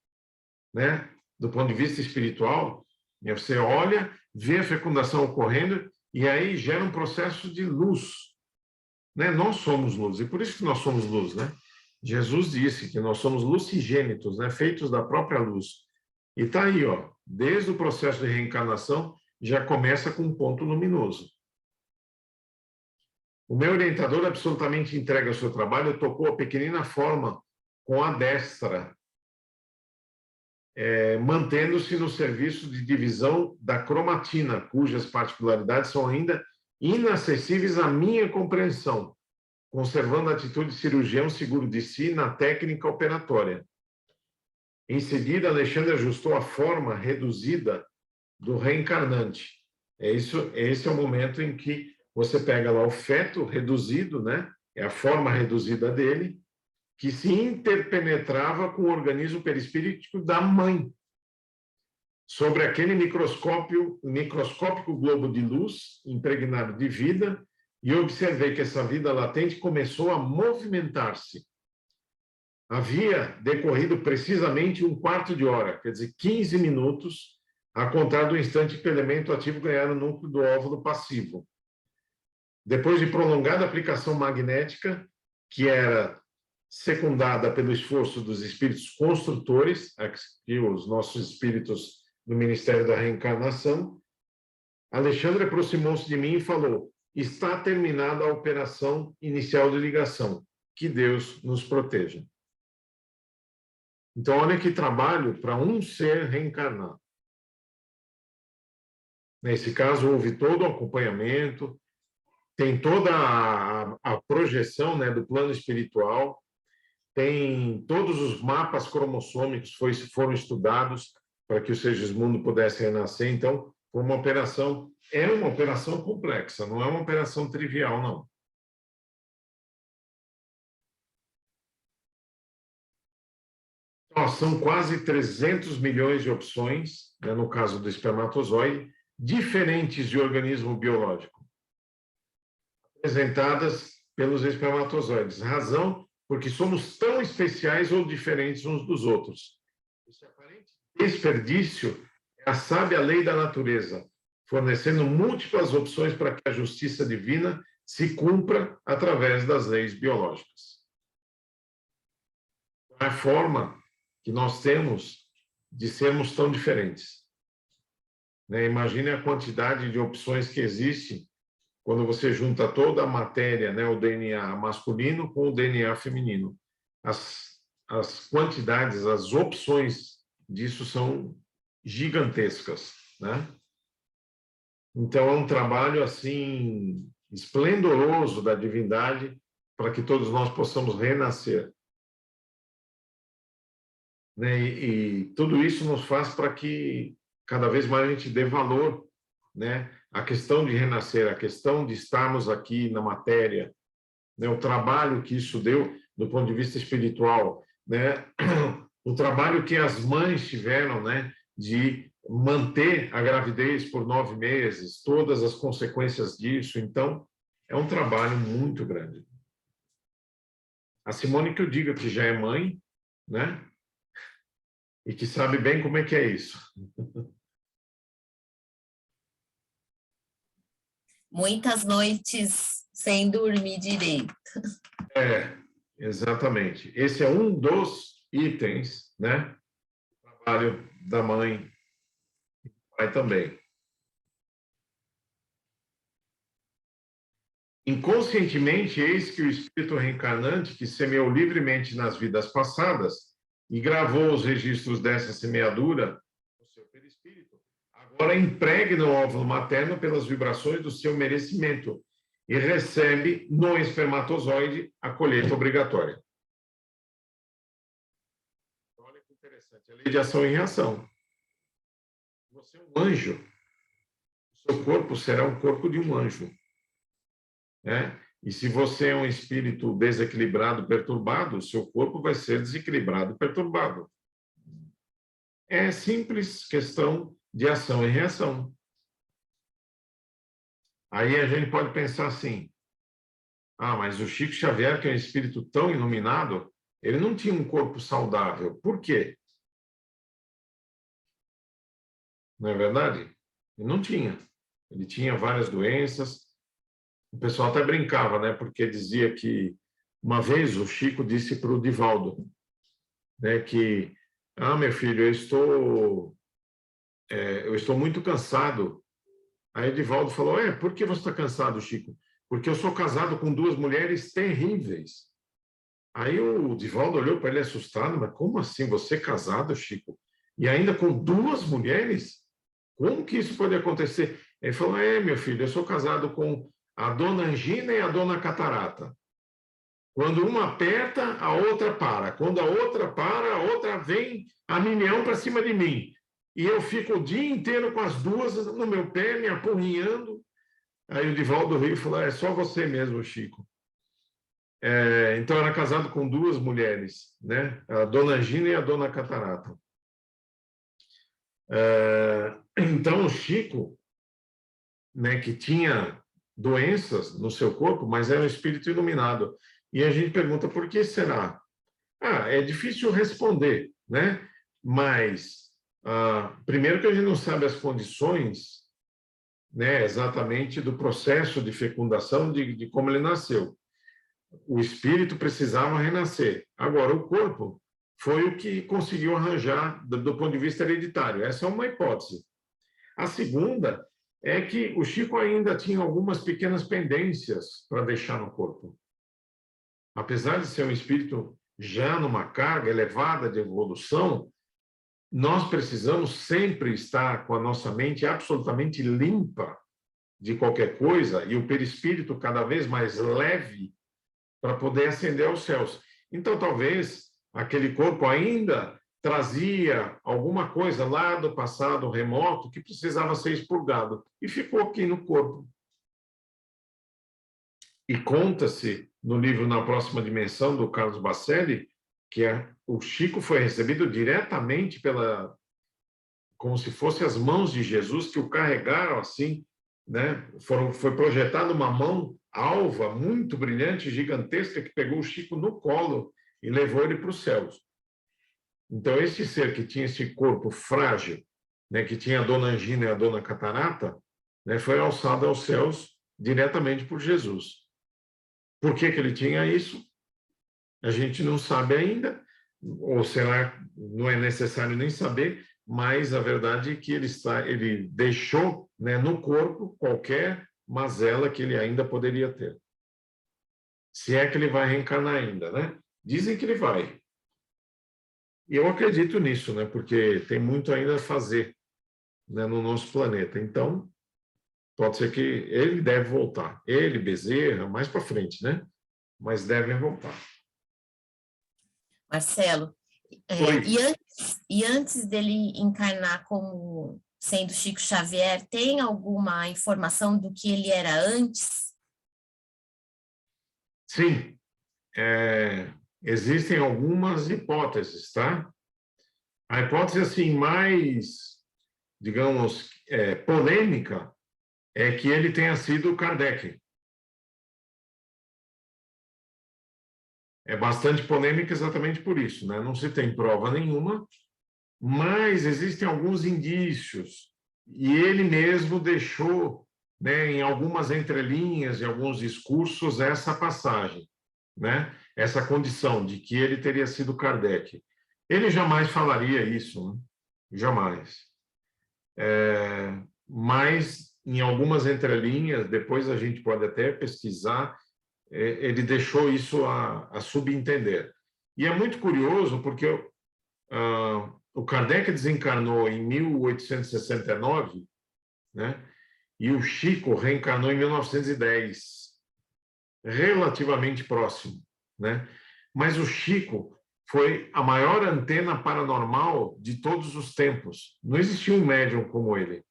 né? Do ponto de vista espiritual? Você olha, vê a fecundação ocorrendo e aí gera um processo de luz, né? Nós somos luz, e por isso que nós somos luz, né? Jesus disse que nós somos lucigênitos, né? Feitos da própria luz. E está aí, ó, desde o processo de reencarnação, já começa com um ponto luminoso. O meu orientador, absolutamente entregue ao seu trabalho, tocou a pequenina forma com a destra, mantendo-se no serviço de divisão da cromatina, cujas particularidades são ainda inacessíveis à minha compreensão, conservando a atitude de cirurgião seguro de si na técnica operatória. Em seguida, Alexandre ajustou a forma reduzida do reencarnante. Esse é o momento em que você pega lá o feto reduzido, né? É a forma reduzida dele, que se interpenetrava com o organismo perispíritico da mãe, sobre aquele microscópico globo de luz impregnado de vida, e observei que essa vida latente começou a movimentar-se. Havia decorrido precisamente 1/4 de hora, quer dizer, 15 minutos, a contar do instante que o elemento ativo ganhar o núcleo do óvulo passivo. Depois de prolongada aplicação magnética, que era secundada pelo esforço dos espíritos construtores, aqui os nossos espíritos do Ministério da Reencarnação, Alexandre aproximou-se de mim e falou: está terminada a operação inicial de ligação. Que Deus nos proteja. Então, olha que trabalho para um ser reencarnar. Nesse caso, houve todo o acompanhamento, tem toda a projeção, né, do plano espiritual, tem todos os mapas cromossômicos foram estudados para que o Segismundo pudesse renascer. Então, foi uma operação, é uma operação complexa, não é uma operação trivial, não. Então, são quase 300 milhões de opções, né, no caso do espermatozoide, diferentes de organismo biológico, apresentadas pelos espermatozoides. Razão porque somos tão especiais ou diferentes uns dos outros. Esse aparente desperdício é a sábia lei da natureza, fornecendo múltiplas opções para que a justiça divina se cumpra através das leis biológicas. É a forma que nós temos de sermos tão diferentes. Imagine a quantidade de opções que existe quando você junta toda a matéria, né, o DNA masculino com o DNA feminino. as quantidades, as opções disso são gigantescas, né? Então, é um trabalho, assim, esplendoroso da divindade para que todos nós possamos renascer. Né? E tudo isso nos faz para que cada vez mais a gente dê valor, né? A questão de renascer, a questão de estarmos aqui na matéria, né? O trabalho que isso deu do ponto de vista espiritual, né? O trabalho que as mães tiveram, né? De manter a gravidez por 9 meses, todas as consequências disso. Então, é um trabalho muito grande. A Simone que eu diga que já é mãe, né? E que sabe bem como é que é isso. Muitas noites sem dormir direito. Exatamente. Esse é um dos itens, né? Trabalho da mãe e do pai também. Inconscientemente, eis que o espírito reencarnante que semeou livremente nas vidas passadas e gravou os registros dessa semeadura no seu perispírito, agora impregna o óvulo materno pelas vibrações do seu merecimento e recebe no espermatozoide a colheita obrigatória. Olha que interessante, a lei de ação e reação. Você é um anjo, o seu corpo será um corpo de um anjo. Né? E se você é um espírito desequilibrado, perturbado, o seu corpo vai ser desequilibrado, perturbado. É simples questão de ação e reação. Aí a gente pode pensar assim, mas o Chico Xavier, que é um espírito tão iluminado, ele não tinha um corpo saudável. Por quê? Não é verdade? Ele não tinha. Ele tinha várias doenças. O pessoal até brincava, né? Porque dizia que uma vez o Chico disse para o Divaldo, né, que meu filho, eu estou muito cansado. Aí o Divaldo falou, por que você está cansado, Chico? Porque eu sou casado com 2 mulheres terríveis. Aí o Divaldo olhou para ele assustado, mas como assim, você é casado, Chico? E ainda com 2 mulheres? Como que isso pode acontecer? Ele falou, meu filho, eu sou casado com a dona Angina e a dona Catarata. Quando uma aperta, a outra para. Quando a outra para, a outra vem a milhão para cima de mim. E eu fico o dia inteiro com as 2 no meu pé, me apurrinhando. Aí o Divaldo riu e falou, é só você mesmo, Chico. Então, era casado com 2 mulheres, né? A dona Angina e a dona Catarata. Então, o Chico, né, que tinha doenças no seu corpo, mas era um espírito iluminado. E a gente pergunta, por que será? É difícil responder, né? Mas, primeiro que a gente não sabe as condições, né, exatamente do processo de fecundação, de como ele nasceu. O espírito precisava renascer. Agora, o corpo foi o que conseguiu arranjar do ponto de vista hereditário. Essa é uma hipótese. A segunda é que o Chico ainda tinha algumas pequenas pendências para deixar no corpo. Apesar de ser um espírito já numa carga elevada de evolução, nós precisamos sempre estar com a nossa mente absolutamente limpa de qualquer coisa e o perispírito cada vez mais leve para poder ascender aos céus. Então, talvez aquele corpo ainda trazia alguma coisa lá do passado remoto que precisava ser expurgado e ficou aqui no corpo. E conta-se no livro Na Próxima Dimensão, do Carlos Bacelli, que o Chico foi recebido diretamente como se fosse as mãos de Jesus que o carregaram assim, né? Foi projetada uma mão alva, muito brilhante, gigantesca, que pegou o Chico no colo e levou ele para os céus. Então, esse ser que tinha esse corpo frágil, né, que tinha a dona Angina e a dona Catarata, né, foi alçado aos céus diretamente por Jesus. Por que ele tinha isso? A gente não sabe ainda, ou será não é necessário nem saber, mas a verdade é que ele deixou, né, no corpo qualquer mazela que ele ainda poderia ter. Se é que ele vai reencarnar ainda, né? Dizem que ele vai. E eu acredito nisso, né? Porque tem muito ainda a fazer, né, no nosso planeta. Então, pode ser que ele deve voltar. Ele, Bezerra, mais para frente, né? Mas devem voltar. Marcelo, Oi. e antes dele encarnar como sendo Chico Xavier, tem alguma informação do que ele era antes? Sim. Existem algumas hipóteses, tá? A hipótese, assim, mais, digamos, polêmica é que ele tenha sido Kardec. É bastante polêmica exatamente por isso, né? Não se tem prova nenhuma, mas existem alguns indícios, e ele mesmo deixou, né, em algumas entrelinhas, em alguns discursos, essa passagem, né? Essa condição de que ele teria sido Kardec. Ele jamais falaria isso, né? Jamais. Mas, em algumas entrelinhas, depois a gente pode até pesquisar, ele deixou isso a subentender. E é muito curioso, porque o Kardec desencarnou em 1869, né? E o Chico reencarnou em 1910, relativamente próximo, né? Mas o Chico foi a maior antena paranormal de todos os tempos. Não existia um médium como ele.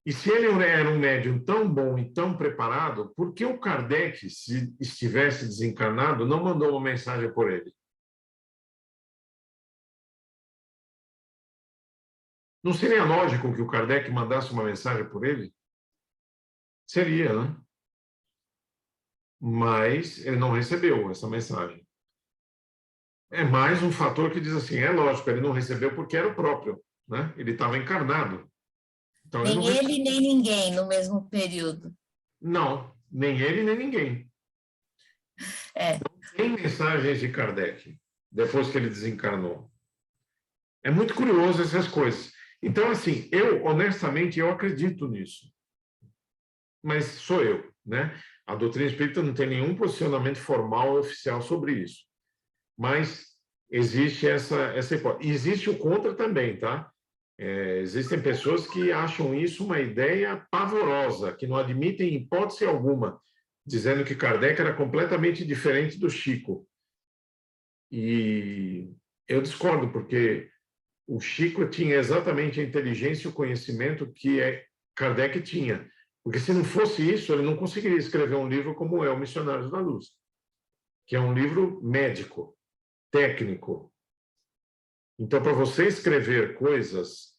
E se ele era um médium tão bom e tão preparado, por que o Kardec, se estivesse desencarnado, não mandou uma mensagem por ele? Não seria lógico que o Kardec mandasse uma mensagem por ele? Seria, né? Mas ele não recebeu essa mensagem. É mais um fator que diz assim, é lógico, ele não recebeu porque era o próprio, né? Ele estava encarnado. Então, Nem ele, nem ninguém no mesmo período. Não, nem ele, nem ninguém. É. Não tem mensagens de Kardec depois que ele desencarnou. É muito curioso essas coisas. Então, assim, honestamente, eu acredito nisso. Mas sou eu, né? A doutrina espírita não tem nenhum posicionamento formal oficial sobre isso. Mas existe essa hipótese. Existe o contra também, tá? Existem pessoas que acham isso uma ideia pavorosa, que não admitem hipótese alguma, dizendo que Kardec era completamente diferente do Chico. E eu discordo, porque o Chico tinha exatamente a inteligência e o conhecimento que Kardec tinha. Porque se não fosse isso, ele não conseguiria escrever um livro como é o Missionários da Luz, que é um livro médico, técnico. Então, para você escrever coisas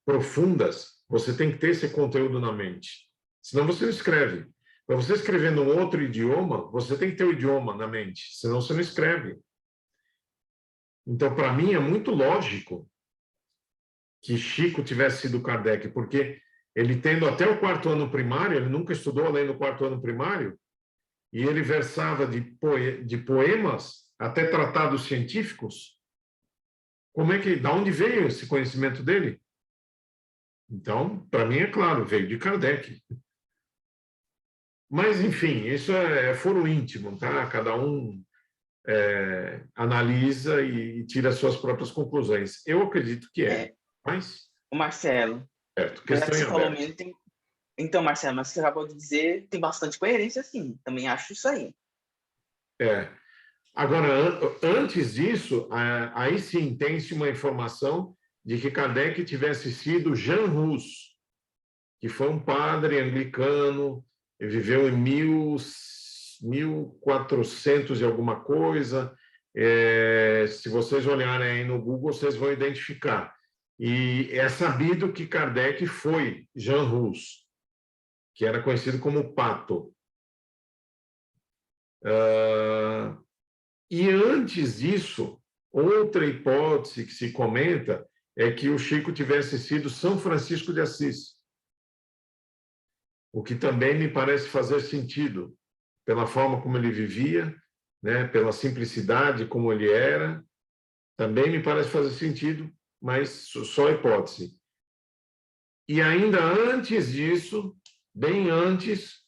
profundas, você tem que ter esse conteúdo na mente. Senão você não escreve. Para você escrever num outro idioma, você tem que ter o idioma na mente, senão você não escreve. Então, para mim, é muito lógico que Chico tivesse sido Kardec, porque ele tendo até o 4º ano primário, ele nunca estudou além do 4º ano primário, e ele versava de poemas até tratados científicos. Da onde veio esse conhecimento dele? Então, para mim, é claro, veio de Kardec. Mas, enfim, isso é foro íntimo, tá? Cada um analisa e tira suas próprias conclusões. Eu acredito que mas... O Marcelo, Certo, mas questão você em falou aberto. mesmo, então, Marcelo, mas você acabou de dizer, tem bastante coerência, sim. Também acho isso aí. Agora, antes disso, aí sim, tem-se uma informação de que Kardec tivesse sido Jean Hus, que foi um padre anglicano, viveu em 1400 e alguma coisa. Se vocês olharem aí no Google, vocês vão identificar. E é sabido que Kardec foi Jean Hus, que era conhecido como Pato. E antes disso, outra hipótese que se comenta é que o Chico tivesse sido São Francisco de Assis, o que também me parece fazer sentido, pela forma como ele vivia, né, pela simplicidade como ele era, também me parece fazer sentido, mas só hipótese. E ainda antes disso, bem antes,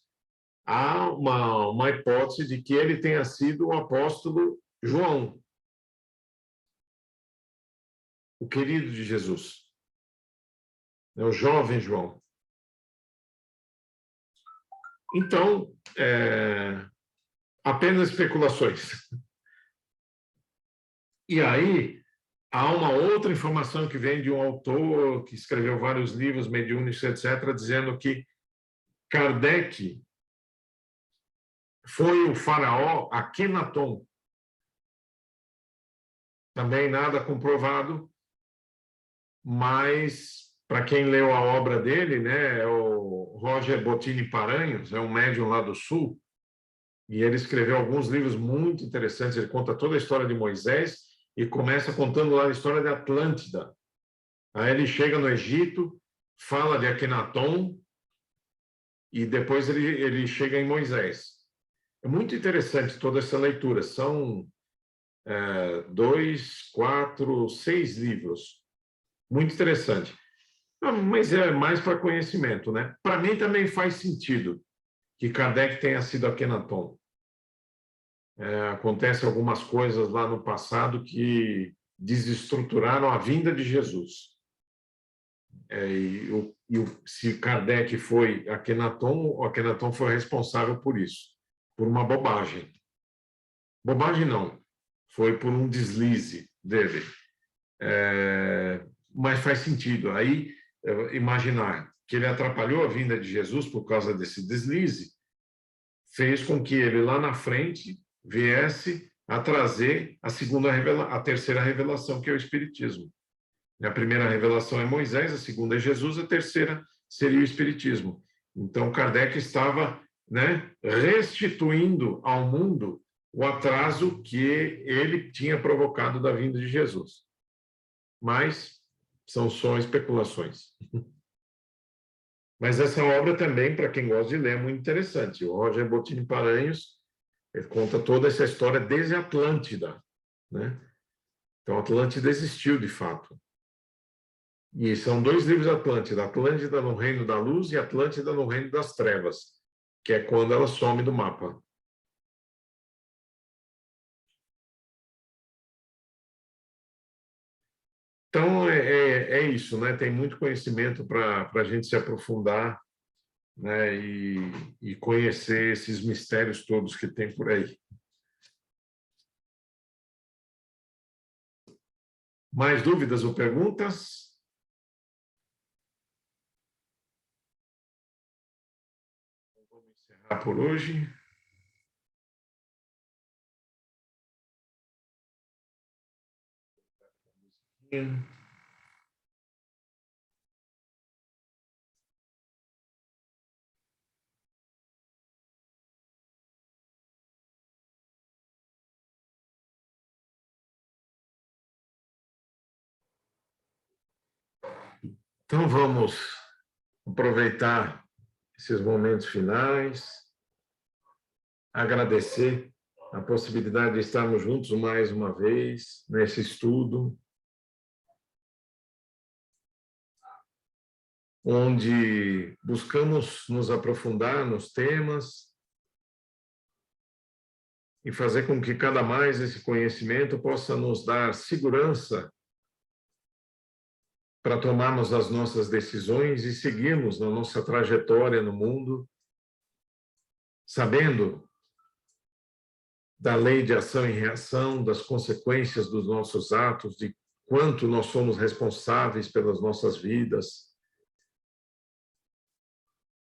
há uma hipótese de que ele tenha sido o apóstolo João, o querido de Jesus, é o jovem João. Então, apenas especulações. E aí, há uma outra informação que vem de um autor que escreveu vários livros mediúnicos, etc., dizendo que Kardec foi o faraó Akenaton. Também nada comprovado, mas para quem leu a obra dele, né, é o Roger Bottini Paranhos, é um médium lá do Sul, e ele escreveu alguns livros muito interessantes. Ele conta toda a história de Moisés e começa contando lá a história de Atlântida. Aí ele chega no Egito, fala de Akenaton, e depois ele chega em Moisés. É muito interessante toda essa leitura. São 2, 4, 6 livros. Muito interessante. Mas é mais para conhecimento, né? Para mim também faz sentido que Kardec tenha sido Akenaton. Acontecem algumas coisas lá no passado que desestruturaram a vinda de Jesus. Se Kardec foi Akenaton, o Akenaton foi responsável por isso, por uma bobagem. Bobagem não, foi por um deslize dele. Mas faz sentido. Aí, imaginar que ele atrapalhou a vinda de Jesus por causa desse deslize, fez com que ele lá na frente viesse a trazer a terceira revelação, que é o Espiritismo. A primeira revelação é Moisés, a segunda é Jesus, a terceira seria o Espiritismo. Então, Kardec estava, né, restituindo ao mundo o atraso que ele tinha provocado da vinda de Jesus. Mas são só especulações. Mas essa obra também, para quem gosta de ler, é muito interessante. O Roger Bottini Paranhos, ele conta toda essa história desde a Atlântida, né? Então, a Atlântida existiu, de fato. E são 2 livros da Atlântida. Atlântida no Reino da Luz e Atlântida no Reino das Trevas, que é quando ela some do mapa. Então, é isso, né? Tem muito conhecimento para a gente se aprofundar, né? E conhecer esses mistérios todos que tem por aí. Mais dúvidas ou perguntas? Vamos encerrar por hoje. Então, vamos aproveitar esses momentos finais, agradecer a possibilidade de estarmos juntos mais uma vez nesse estudo, onde buscamos nos aprofundar nos temas e fazer com que cada mais esse conhecimento possa nos dar segurança para tomarmos as nossas decisões e seguirmos na nossa trajetória no mundo, sabendo da lei de ação e reação, das consequências dos nossos atos, de quanto nós somos responsáveis pelas nossas vidas.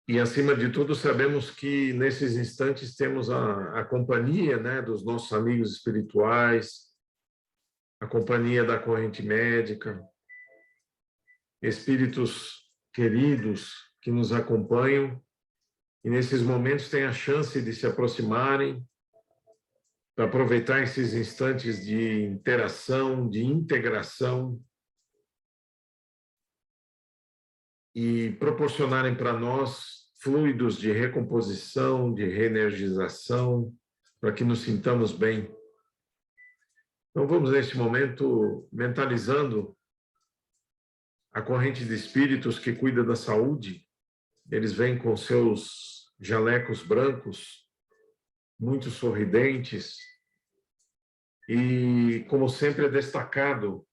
E, acima de tudo, sabemos que, nesses instantes, temos a companhia, né, dos nossos amigos espirituais, a companhia da corrente médica, espíritos queridos que nos acompanham e, nesses momentos, têm a chance de se aproximarem, para aproveitar esses instantes de interação, de integração e proporcionarem para nós fluidos de recomposição, de reenergização, para que nos sintamos bem. Então, vamos, neste momento, mentalizando a corrente de espíritos que cuida da saúde. Eles vêm com seus jalecos brancos, muito sorridentes, E, como sempre, é destacado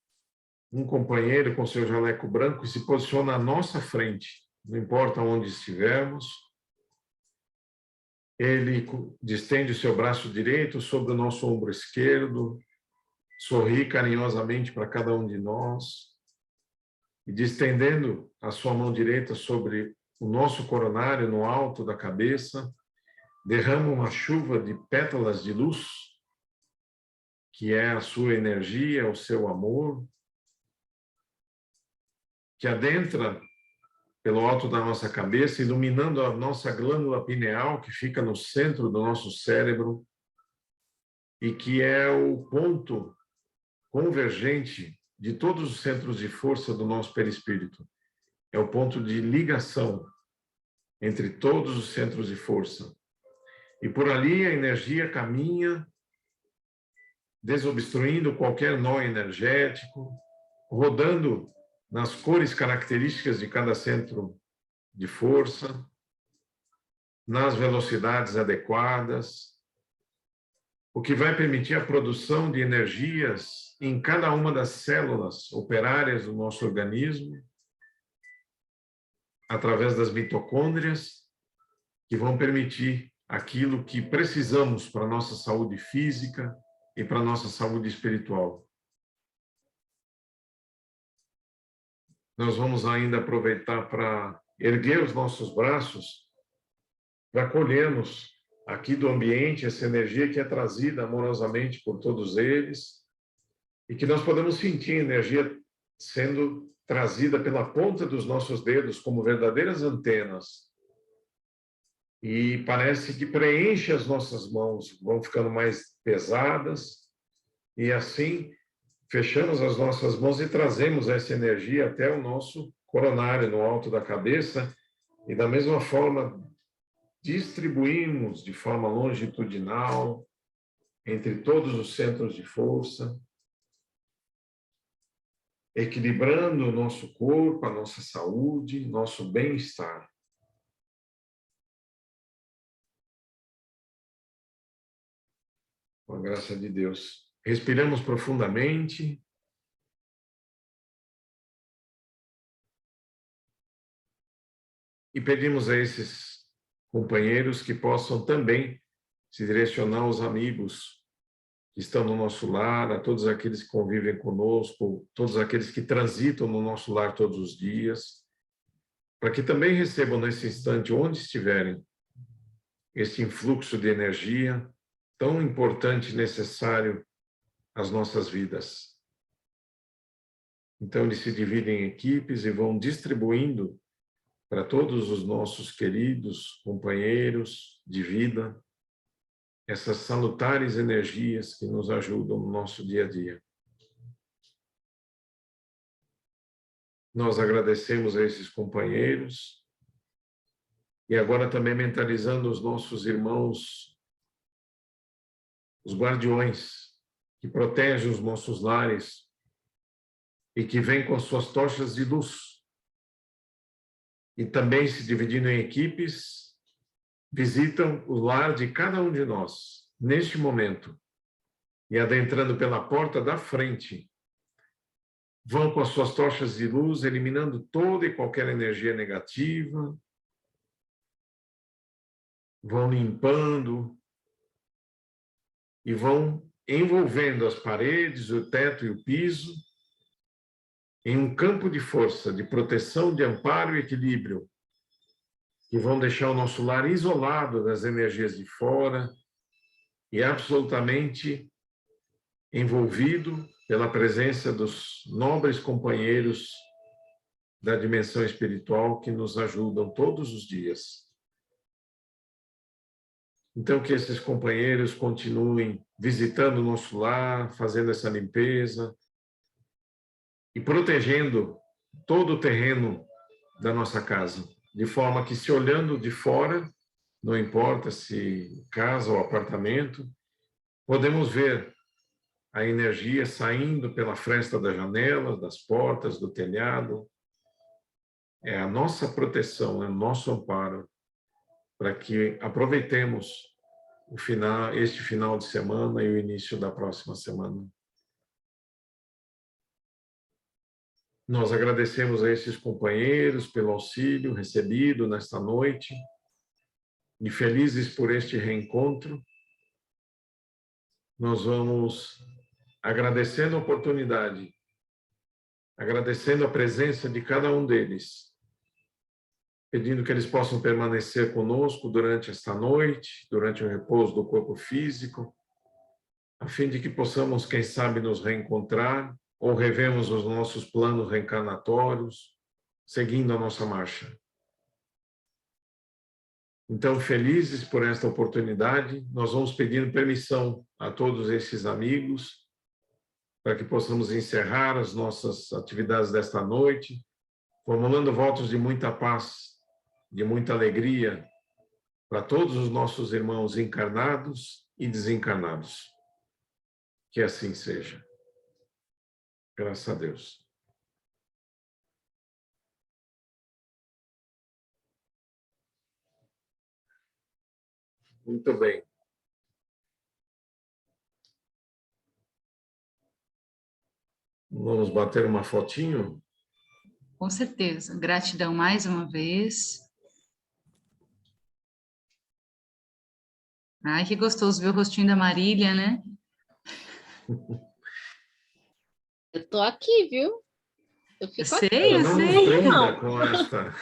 um companheiro com seu jaleco branco que se posiciona à nossa frente, não importa onde estivermos. Ele distende o seu braço direito sobre o nosso ombro esquerdo, sorri carinhosamente para cada um de nós, e distendendo a sua mão direita sobre o nosso coronário no alto da cabeça, derrama uma chuva de pétalas de luz, que é a sua energia, o seu amor, que adentra pelo alto da nossa cabeça, iluminando a nossa glândula pineal, que fica no centro do nosso cérebro, e que é o ponto convergente de todos os centros de força do nosso perispírito. É o ponto de ligação entre todos os centros de força. E por ali a energia caminha, desobstruindo qualquer nó energético, rodando nas cores características de cada centro de força, nas velocidades adequadas, o que vai permitir a produção de energias em cada uma das células operárias do nosso organismo, através das mitocôndrias, que vão permitir aquilo que precisamos para a nossa saúde física e para a nossa saúde espiritual. Nós vamos ainda aproveitar para erguer os nossos braços, para acolhermos aqui do ambiente essa energia que é trazida amorosamente por todos eles, e que nós podemos sentir a energia sendo trazida pela ponta dos nossos dedos como verdadeiras antenas. E parece que preenche as nossas mãos, vão ficando mais pesadas, e assim fechamos as nossas mãos e trazemos essa energia até o nosso coronário, no alto da cabeça, e da mesma forma distribuímos de forma longitudinal entre todos os centros de força, equilibrando o nosso corpo, a nossa saúde, nosso bem-estar. Com a graça de Deus. Respiramos profundamente. E pedimos a esses companheiros que possam também se direcionar aos amigos que estão no nosso lar, a todos aqueles que convivem conosco, todos aqueles que transitam no nosso lar todos os dias, para que também recebam nesse instante, onde estiverem, esse influxo de energia tão importante e necessário às nossas vidas. Então, eles se dividem em equipes e vão distribuindo para todos os nossos queridos companheiros de vida essas salutares energias que nos ajudam no nosso dia a dia. Nós agradecemos a esses companheiros e agora também mentalizando os nossos irmãos, os guardiões que protegem os nossos lares e que vêm com suas tochas de luz e também se dividindo em equipes, visitam o lar de cada um de nós, neste momento, e adentrando pela porta da frente, vão com as suas tochas de luz, eliminando toda e qualquer energia negativa, vão limpando e vão envolvendo as paredes, o teto e o piso em um campo de força, de proteção, de amparo e equilíbrio, que vão deixar o nosso lar isolado das energias de fora e absolutamente envolvido pela presença dos nobres companheiros da dimensão espiritual que nos ajudam todos os dias. Então, que esses companheiros continuem visitando o nosso lar, fazendo essa limpeza e protegendo todo o terreno da nossa casa, de forma que, se olhando de fora, não importa se casa ou apartamento, podemos ver a energia saindo pela fresta das janelas, das portas, do telhado. É a nossa proteção, é o nosso amparo, para que aproveitemos este final de semana e o início da próxima semana. Nós agradecemos a esses companheiros pelo auxílio recebido nesta noite e felizes por este reencontro. Nós vamos agradecendo a oportunidade, agradecendo a presença de cada um deles, pedindo que eles possam permanecer conosco durante esta noite, durante o repouso do corpo físico, a fim de que possamos, quem sabe, nos reencontrar ou revemos os nossos planos reencarnatórios, seguindo a nossa marcha. Então, felizes por esta oportunidade, nós vamos pedindo permissão a todos esses amigos para que possamos encerrar as nossas atividades desta noite, formulando votos de muita paz, de muita alegria para todos os nossos irmãos encarnados e desencarnados. Que assim seja. Graças a Deus. Muito bem. Vamos bater uma fotinho? Com certeza. Gratidão mais uma vez. Ai, que gostoso ver o rostinho da Marília, né? Eu tô aqui, viu? Eu fico Sei, aqui. eu Não sei. aprenda com esta.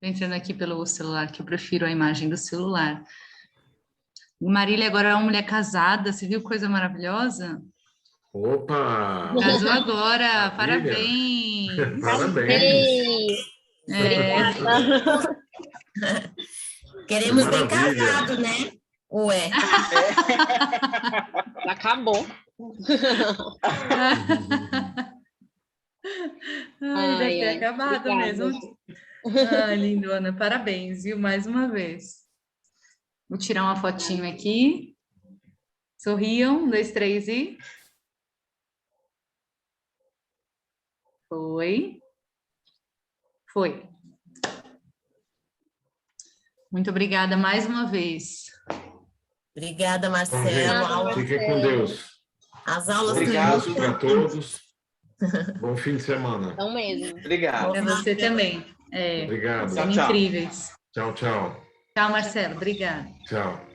Entrando aqui pelo celular, que eu prefiro a imagem do celular. Marília agora é uma mulher casada, você viu coisa maravilhosa? Opa! Casou agora, Maravilha. parabéns! Parabéns! Ei, Queremos bem Maravilha. casado, né? Ué, acabou. Ai, deve ter Ai, acabado obrigada. mesmo. Ai, lindona, parabéns, viu? Mais uma vez. Vou tirar uma fotinho aqui. Sorriam, 1, 2, 3 e... Foi. Foi. Muito obrigada mais uma vez. obrigada, Bom, gente, Marcelo. fiquem com Deus. As aulas Obrigado. Bom para todos. Bom fim de semana. Então mesmo. Obrigado. Para você também. Obrigado. São Tchau, tchau. incríveis. Tchau, tchau. Tchau, Marcelo. Obrigada. Tchau.